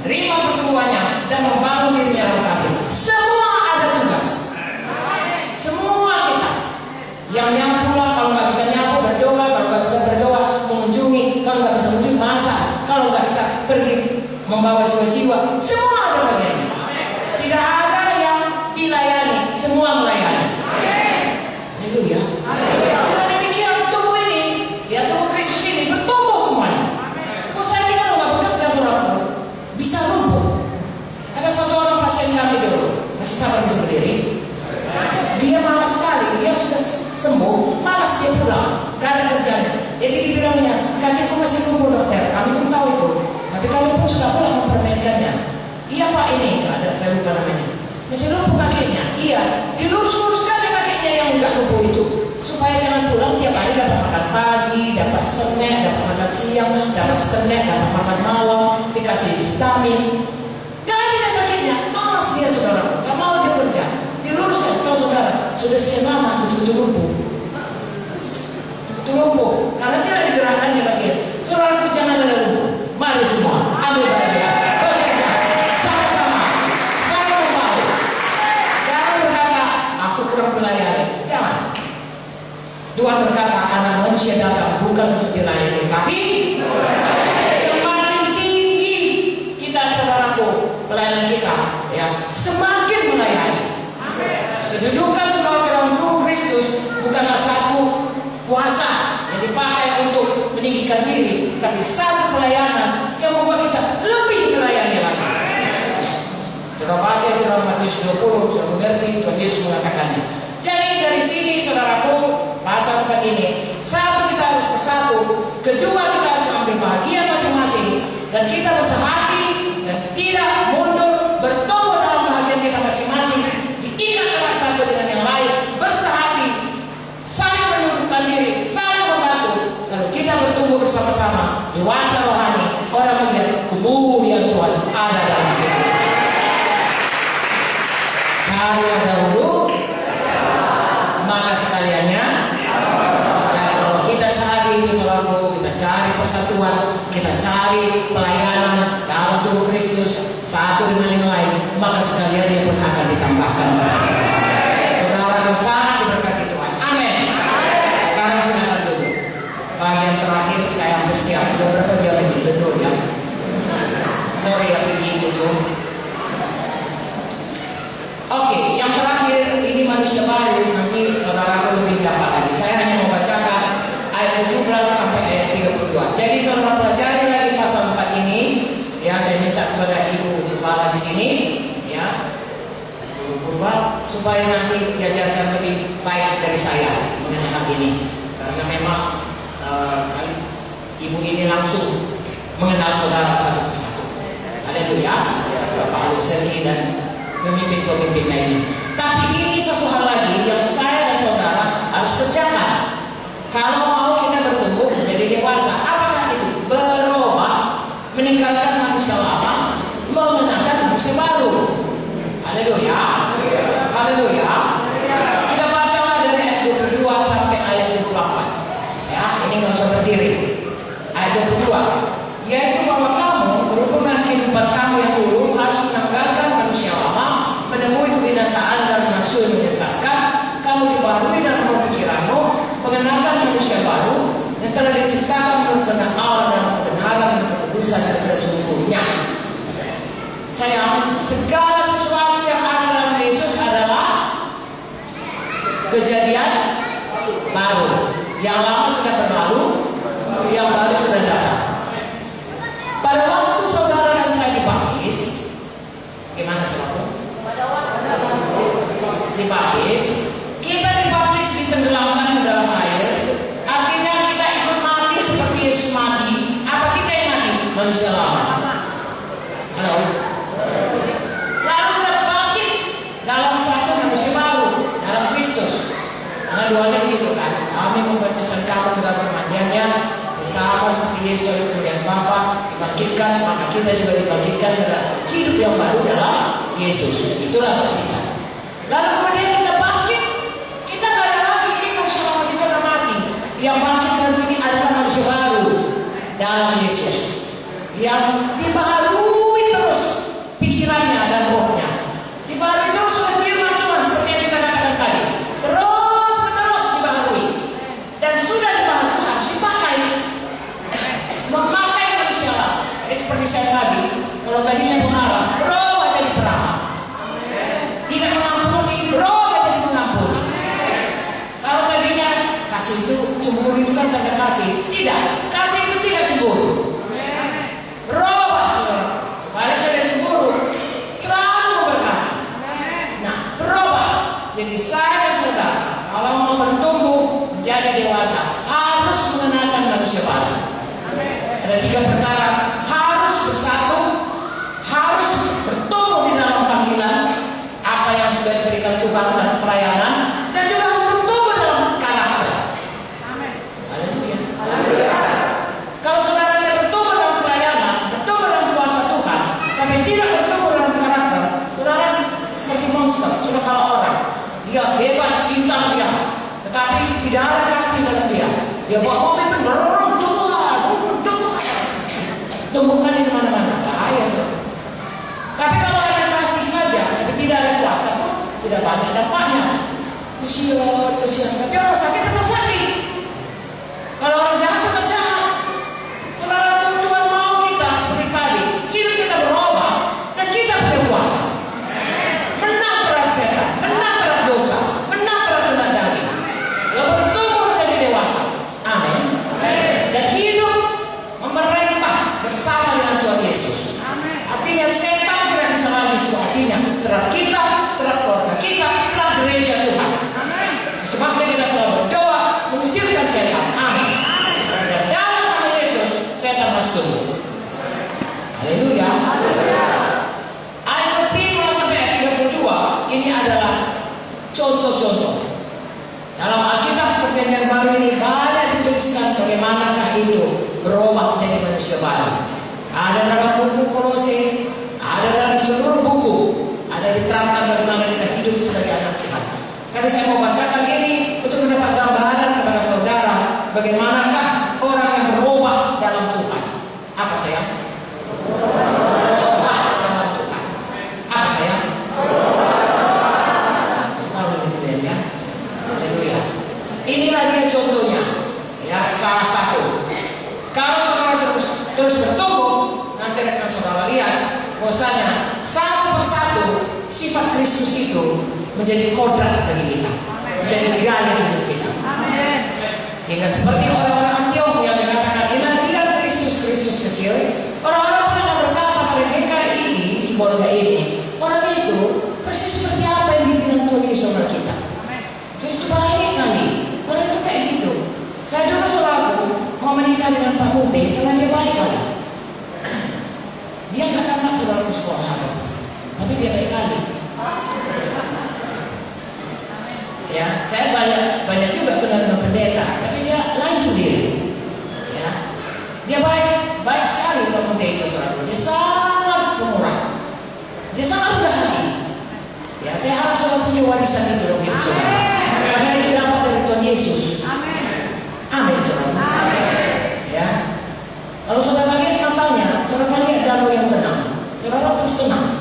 terima pertumbuhannya dan membangun dirinya dalam kasih. Semua ada tugas. Semua kita yang nyapu lah, kalau nggak bisa nyapu berdoa, kalau nggak bisa berdoa mengunjungi, kalau nggak bisa mudik masak, kalau nggak bisa pergi membawa jiwa-jiwa, semua ada bagiannya. Tidak ada yang dilayani, semua melayani. Haleluya. Dengan demikian tubuh ini, ya tubuh Kristus ini bertumbuh semuanya. Tubuh saya ini kalau nggak bekerja saudara, bisa lumpuh. Ada satu orang pasien kami dulu, masih sabar bisa berdiri. Dia malas sekali, dia sudah sembuh, malas dia pulang, gak ada kerjanya. Jadi dibilangnya, kakiku masih tumbuh dokter, kami pun tahu itu. Tapi kami pun sudah pulang mempermainkannya. Iya pak ini, ada saya lupa namanya. Masih lumpuh kakinya, iya. Dilurus-luruskan kakinya yang enggak lumpuh itu, supaya jangan pulang tiap hari dapat makan pagi, dapat snack, dapat makan siang, dapat snack, dapat makan malam, dikasih vitamin. Gak ada sakitnya, malas dia saudara, gak mau dia kerja. Diluruskan, kalau saudara sudah sekian lama betul-betul lumpuh. Betul lumpuh, karena tidak digerakkan di bagian. Saudara jangan ada lumpuh. Mari semua, ambil bagian. Bekerja, sama-sama. Sekarang mau. Jangan berkata, aku kurang melayani. Jangan. Tuhan berkata, anak manusia datang bukan untuk dilayani, tapi semakin tinggi kita saudaraku pelayanan kita, ya semakin melayani. Kedudukan sebagai orang tubuh Kristus bukanlah satu kuasa yang dipakai untuk meninggikan diri, tapi satu pelayanan yang membuat kita lebih melayani lagi. Saudara baca di dalam Matius 20, saudara mengerti Tuhan Yesus mengatakannya. Jadi dari sini saudaraku, bahasa tempat ini, satu kita harus bersatu, kedua kita harus ambil bahagian masing-masing, dan kita bersehati dan tidak mundur, bertumbuh dalam bahagian kita masing-masing, diikat antara satu dengan yang lain. Cari yang dahulu, maka sekaliannya. Dan kalau kita cari itu saudaraku, kita cari persatuan, kita cari pelayanan dalam tubuh Kristus satu dengan yang lain, maka sekalian dia pun akan ditambahkan kepada kita. Saudara sangat diberkati Tuhan. Amin. Sekarang silakan duduk. Bagian terakhir saya hampir siap. Sudah berapa jam ini? Sudah 2 jam. Sorry ya Vicky Cucu. Oke, yang terakhir ini manusia baru. Nanti saudara lebih dapat lagi. Saya hanya mau bacakan ayat 17 sampai ayat 32. Jadi saudara pelajari lagi pasal 4 ini. Ya, saya minta kepada ibu kepala di sini, ya, supaya nanti diajarkan lebih baik dari saya mengenai hal ini. Karena memang ibu ini langsung mengenal saudara satu persatu. Haleluya. Bapak Aluseni dan pemimpin-pemimpin lainnya. Tapi ini satu hal lagi yang saya dan saudara harus kerjakan. Kalau mau kita bertumbuh menjadi dewasa, apakah itu? Berubah, meninggalkan manusia lama, mengenakan manusia baru. Haleluya. Haleluya. Kita bacalah dari ayat 22 sampai ayat 24. Ya, ini nggak usah berdiri. Ayat 22. Yaitu bahwa kamu berhubungan kehidupan kamu yang dulu harus menanggalkan manusia lama, menemui kebinasaan dan nafsu yang menyesatkan. Kamu dibaharui dalam pemikiranmu, mengenalkan manusia baru yang telah diciptakan menurut kehendak Allah dalam kebenaran dan kekudusan dan sesungguhnya. Sayang, segala sesuatu yang ada dalam Yesus adalah kejadian baru. Yang lama sudah berlalu, yang baru sudah datang. Pada waktu saudara dan saya dibaptis, gimana saudara? Dibaptis, kita dibaptis ditenggelamkan ke dalam air. Artinya kita ikut mati seperti Yesus mati. Apa kita yang mati? Manusia lama. Halo. Lalu kita bangkit dalam satu manusia baru dalam Kristus. Karena doanya begitu kan. Kami membaptiskan kamu dalam permandiannya, sama seperti Yesus melihat Bapa dibangkitkan, maka kita juga dibangkitkan dalam hidup yang baru dalam Yesus. Itulah baptisan. Lalu kemudian kita bangkit, kita tidak ada lagi ini manusia lama juga sudah mati. Yang bangkit dan ini adalah manusia baru dalam Yesus, yang dibaharui terus pikirannya dan rohnya, dibaharui terus oleh firman Tuhan seperti yang kita katakan tadi, terus menerus dibaharui dan sudah dibaharui harus dipakai, memakai manusia lama. Jadi seperti saya tadi, kalau tadinya pengarah, berubah jadi peramah, tidak mengampuni, berubah jadi mengampuni. Kalau tadinya kasih itu cemburu itu kan tanda kasih, tidak, kasih itu tidak cemburu. Berubah saudara, supaya tidak cemburu, selalu memberkati. Nah, berubah. Jadi saya dan saudara, kalau mau bertumbuh menjadi dewasa, harus mengenalkan manusia baru. Ada 3 perkara, harus bersatu, harus bertumbuh di dalam panggilan apa yang sudah diberikan Tuhan dan pelayanan, dan juga harus bertumbuh dalam karakter. Haleluya. Kalau saudara tidak bertumbuh dalam pelayanan, bertumbuh dalam kuasa Tuhan, tapi tidak bertumbuh dalam karakter, saudara seperti monster. Coba kalau orang, dia hebat, pintar dia, tetapi tidak ada kasih dalam dia. Dia bawa mobil mendorong Tuhan, tumbuhkan di mana-mana, bahaya saudara. Tapi kalau ada kasih saja, tapi tidak ada kuasa pun, tidak banyak dampaknya. Kesian. Tapi orang sakit tetap sakit. Kalau orang jahat tetap jahat. Saudara, Tuhan mau kita seperti tadi, hidup kita berubah dan kita punya kuasa. Menang terhadap setan, menang terhadap dosa, menang terhadap kehendak daging. Lalu bertumbuh menjadi dewasa. Amin. Dan hidup memerintah bersama dengan Tuhan Yesus. Artinya setan tidak bisa lagi hatinya terhadap kita, terhadap keluarga kita, terhadap gereja Tuhan. Sebabnya kita selalu berdoa mengusirkan setan. Amin. Dan dalam nama Yesus setan harus tunduk. Haleluya. Ayat 5 sampai ayat 32 ini adalah contoh-contoh. Dalam Alkitab Perjanjian Baru ini banyak dituliskan bagaimanakah itu berubah menjadi manusia baru. Ada dalam buku Kolose, ada dalam seluruh buku, ada diterangkan bagaimana kita hidup Karena saya mau bacakan ini untuk mendapat gambaran kepada saudara bagaimanakah orang yang berubah dalam Tuhan. Apa sayang? Berubah dalam Tuhan. Apa sayang? Ya. Haleluya. Inilah dia contohnya. Ya, salah satu. Kalau saudara terus bertumbuh, nanti akan saudara lihat bahwasanya satu persatu sifat Kristus itu menjadi kodrat bagi kita, menjadi gaya hidup kita. Sehingga seperti orang-orang Antioch yang mengatakan inilah Kristus kecil, orang-orang pun yang berkata pada GKI ini, simbolnya ini, orang itu persis seperti apa yang dibilang Tuhan Yesus sama kita. Terus itu baik kali, orang itu kayak gitu. Saya dulu saudaraku mau menikah dengan Pak Mube, karena dia baik kali. Dia nggak tamat saudaraku sekolah, tapi dia baik kali. Ya, saya banyak juga kenal dengan pendeta, tapi dia lain sendiri. Ya, dia baik sekali Pak Mube itu saudaraku. Dia sangat pemurah, dia sangat mudah hati. Ya, saya harap saudara punya warisan itu dalam hidup saudara, karena itu dapat dari Tuhan Yesus. Amin, saudara. Ya. Kalau saudara lihat matanya, saudara lihat danau yang tenang. Saudara terus tenang.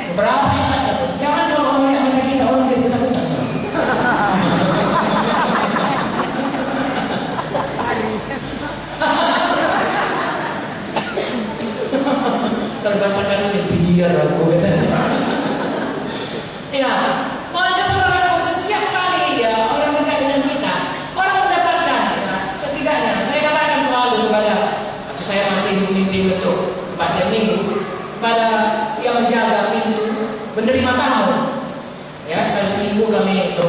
Seberapa enak itu? Jangan kalau orang lihat mata kita, orang jadi ketakutan, saudara. Terbasakan ini biar aku. Ya, makanya saudara setiap kali ya orang dekat dengan kita, orang mendapatkan ya, setidaknya saya katakan selalu kepada waktu saya masih memimpin untuk 4 jam minggu pada yang menjaga pintu menerima tamu. Ya, sekali seminggu kami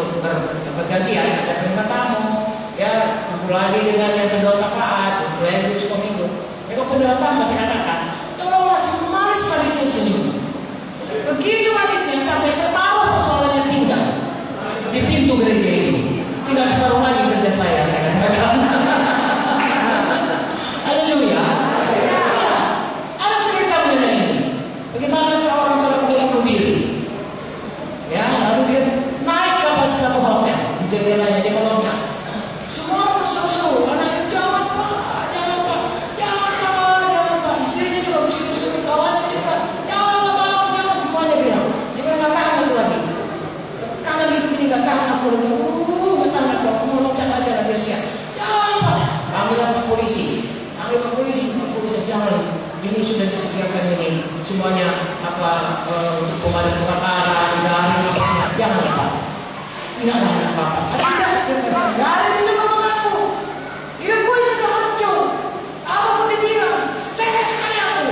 bergantian ada penerima tamu. Ya, kumpul lagi dengan yang berdoa syafaat, kumpul lagi di minggu. Ya, kalau penerima tamu saya katakan, tolonglah manis seminggu. Begitu manisnya sampai separuh persoalannya tinggal di pintu gereja ini. Tinggal separuh lagi kerja saya katakan. Haleluya. Ya, ada cerita mengenai ini. Bagaimana seorang pulang mobil. Ya, lalu dia naik ke atas satu hotel. Di jendelanya dia meloncat. Semua orang berseru-seru, anaknya jangan pak. Istrinya juga berseru-seru, kawannya juga. Gak tahan aku lagi, aku mau loncat aja lagi siap. Jangan pak, panggilan Pak Polisi, Pak Polisi jangan. Ini sudah disediakan ini semuanya untuk pemadam kebakaran, jangan pak. Tidak ada apa-apa. Tidak ada bisa nolong aku. Hidup gue sudah hancur. Apa pun dibilang, stres sekali aku.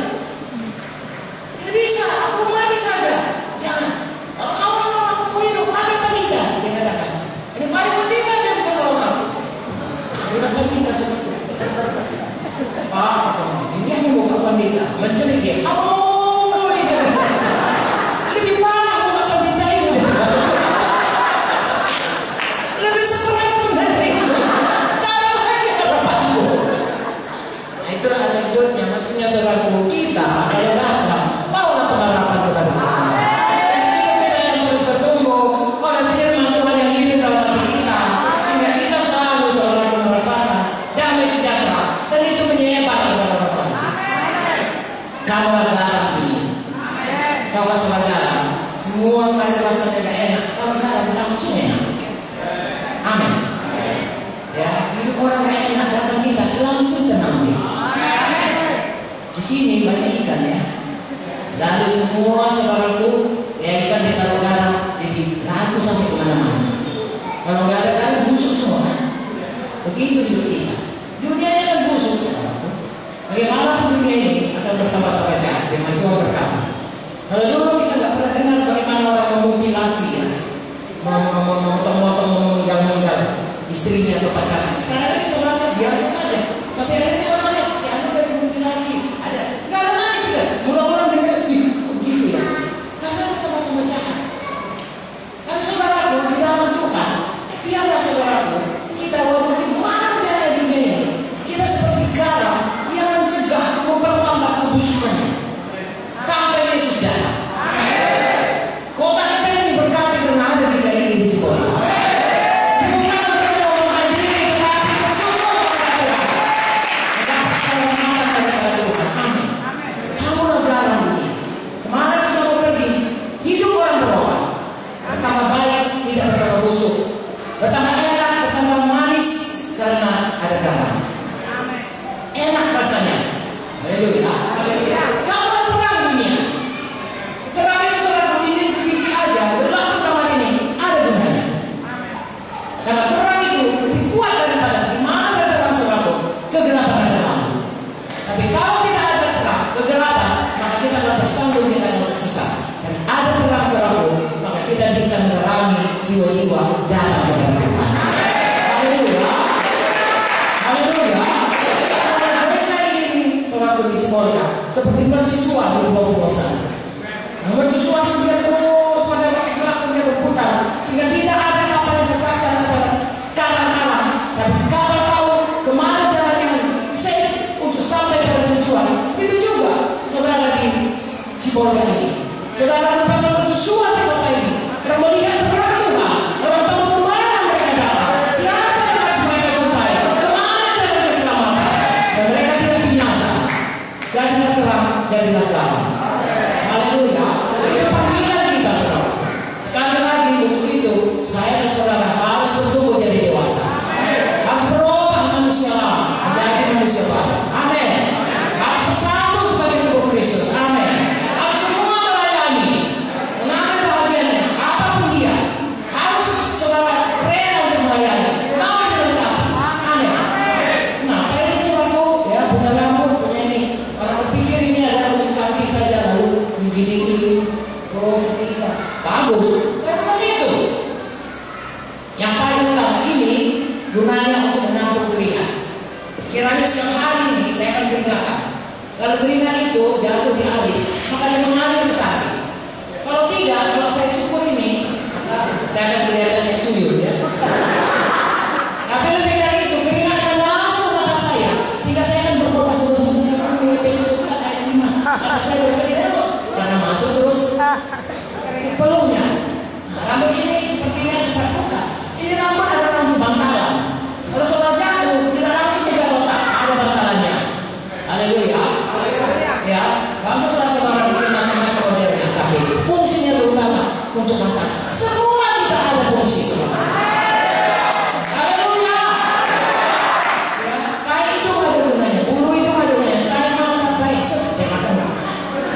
Tidak bisa, aku mati saja. Jangan. Kalau aku mau hidup, dia katakan, ini paling penting aja bisa tolong aku. Dia pendeta seperti itu. Pak, ini yang buka pendeta, mencelik dia. Oh, dia lebih parah buka pendeta ini. Lebih stres sebenarnya. Tahu lagi harapanku. Nah, itulah anekdotnya. Maksudnya saudaraku kita kalau datang, tahulah pengharapan kepada Tuhan. Kalau garam ini, kalau saudara, semua saya rasanya tidak enak. Kalau garam langsung enak. Amin. Ya, hidup orang yang enak datang kita langsung tenang dia. Di sini banyak ikan ya. Lalu semua saudaraku, ya ikan ditaruh garam, jadi laku sampai kemana-mana. Kalau nggak ada garam busuk semua. Begitu hidup kita. Dunia ini kan busuk saudaraku. Bagaimana dunia ini akan bertambah jahat dengan Tuhan berkata. Kalau dulu kita nggak pernah dengar bagaimana orang memutilasi ya, memotong-motong, menggal-nggal istrinya atau pacarnya. Sekarang ini sebenarnya biasa saja. Sampai akhirnya orang lihat si anak dari mutilasi ada. Nggak ada lagi tidak. Mula-mula dengar begitu ya. Karena Mercusuar dia terus pada waktu dia berputar, sehingga tidak ada kapal yang tersasar pada karang-karang. Dan kapal tahu kemana jalan yang safe untuk sampai pada tujuan. Itu juga saudara di Sibolga ini. Saudara pada mercusuar di kota ini, orang melihat perang Tuhan, orang tahu kemana mereka datang, siapa yang harus mereka jumpai, kemana jalan keselamatan, dan mereka tidak binasa. Jadilah terang, jadilah garam. Haleluya. Itu panggilan kita, saudara. Sekali lagi untuk itu, saya dan saudara harus bertumbuh jadi dewasa. Harus berubah manusia lama menjadi manusia baru. Amin. Harus bersatu sebagai tubuh Kristus. Amin. Harus semua melayani, mengambil bahagiannya, apapun dia. Harus saudara rela untuk melayani, mau dilengkapi. Amin. Nah, saya ini suatu ya punya rambut, punya ini. Orang berpikir ini adalah lebih cantik saja, lalu begini, terus tidak bagus. Tapi bukan itu. Yang paling utama ini gunanya untuk menampung keringat. Sekiranya siang hari ini saya akan keringatkan, lalu keringat itu jatuh di alis, maka dia mengalir ke samping. Kalau tidak, kalau saya cukur ini, maka saya akan kelihatannya tuyul ya. Tapi lebih dari itu, keringat akan masuk ke mata saya, sehingga saya akan berdoa sebelum-sebelumnya besok suka kayak gimana. Maka saya berpikir terus, karena masuk terus peluhnya. Nah, rambut ini sepertinya seperti buka. Ini rambut adalah rambut bangkalan. Kalau saudara jatuh, tidak langsung juga otak, ada bangkalannya. Haleluya. Ya, kamu saudara bikin macam-macam modelnya, tapi fungsinya terutama untuk makan. Semua kita ada fungsi. Haleluya. Ya, tai itu ada gunanya, bulu itu ada gunanya, tai makan, tai seperti makan.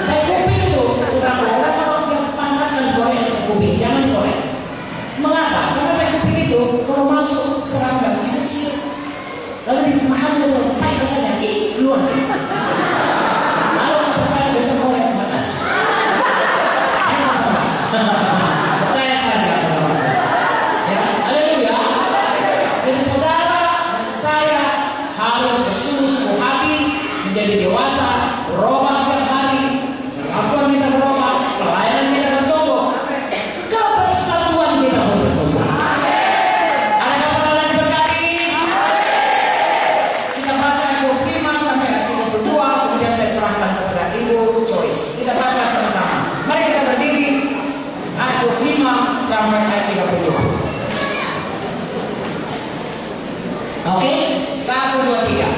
Tai kuping itu, saudara, orang kalau dia panaskan goreng tai kuping, jangan goreng. Mengapa? Karena tai kuping itu kalau masuk serangga kecil-kecil, lalu dimakannya sama pai rasanya, keluar. Kalau nggak percaya besok goreng makan. Saya nggak pernah. Percaya saja saudara. Ya, haleluya. Jadi saudara dan saya harus bersungguh-sungguh hati menjadi dewasa, berubah tiap hari, kelakuan kita berubah, pelayanan kita bertumbuh, kebersatuan kita pun bertumbuh. Ada saudara diberkati. Kita baca 25 sampai 32, kemudian saya serahkan kepada Ibu Joyce. Kita baca sama-sama. Mari kita berdiri. Ayat 25 sampai ayat 32. Oke, 1, 2, 3.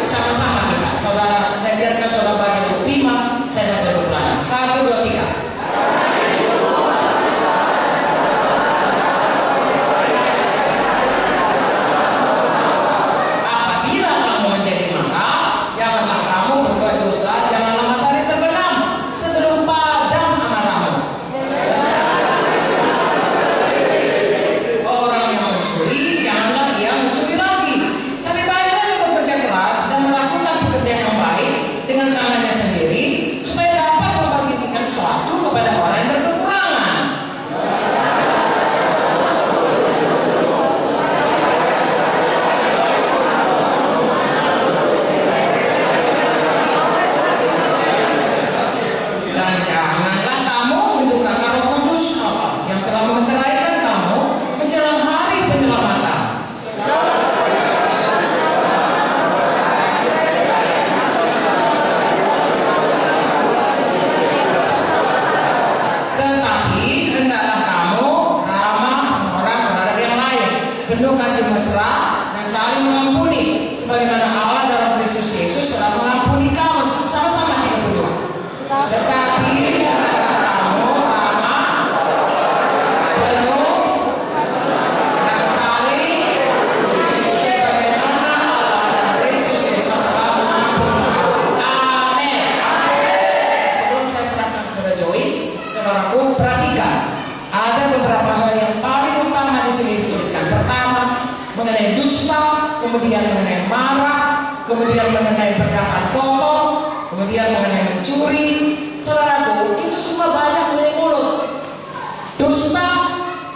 Sama-sama kita. Saudara, saya biarkan saudara baca 25, saya baca 26. 1, 2, 3. Apabila kamu menjadi maka, janganlah kamu berbuat dosa, janganlah matahari terbenam sebelum padam amarahmu. Orang yang mencuri, janganlah ia mencuri lagi. Tapi baiklah ia bekerja keras dan melakukan pekerjaan yang baik dengan tangannya sendiri, supaya dapat membagikan sesuatu kepada orang yang berkekurangan. Dan janganlah kamu mendukakan Roh Kudus Allah yang telah menceraikan kamu menjelang hari penyelamatan. Tetapi hendaklah kamu ramah orang terhadap yang lain, penuh kasih mesra dan saling mengampuni, sebagaimana Allah dalam Kristus Yesus telah mengampuni kamu. Sama-sama 32. Tetapi hendaklah kamu ramah, penuh dan saling, sebagaimana Allah dalam Kristus Yesus telah mengampuni kamu. Amin. Sebelum saya serahkan kepada Joyce, saudaraku, perhatikan. Ada beberapa hal yang paling utama di sini dituliskan. Pertama, mengenai dusta, kemudian mengenai marah, kemudian mengenai perkataan kotor, kemudian mengenai mencuri. Saudaraku, itu semua banyak dari mulut. Dusta,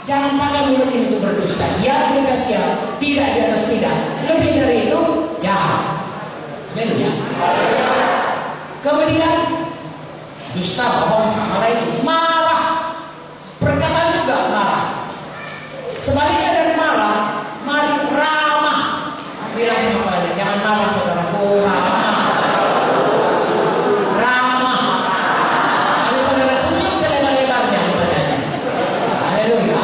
jangan pakai mulut ini untuk berdusta. Ya, di atas ya, tidak di atas tidak. Lebih dari itu, jahat. Amin ya. Kemudian dusta, bohong, sama itu, marah, perkataan juga marah. Sebaliknya dari marah, mari ramah. Bilang sama kalian, jangan marah saudaraku, ramah. Ramah. Lalu saudara senyum selebar-lebarnya. Haleluya.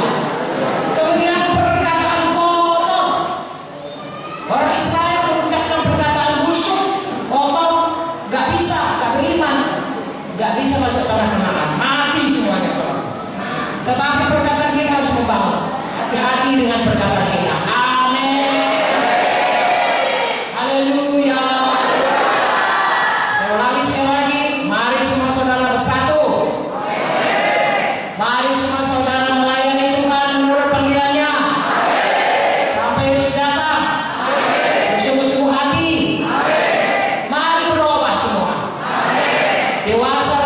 Kemudian perkataan kotor. Orang Israel mengucapkan perkataan busuk, kotor, gak bisa, gak beriman, gak bisa masuk tanah Kanaan, mati semuanya. Tetapi perkataan kita harus membangun. Hati-hati dengan perkataan kita. Amin. Haleluya. Saya ulangi sekali lagi. Mari semua saudara bersatu. Mari semua saudara melayani Tuhan menurut panggilannya. Sampai Yesus datang. Bersungguh-sungguh hati. Mari berubah semua. Dewasa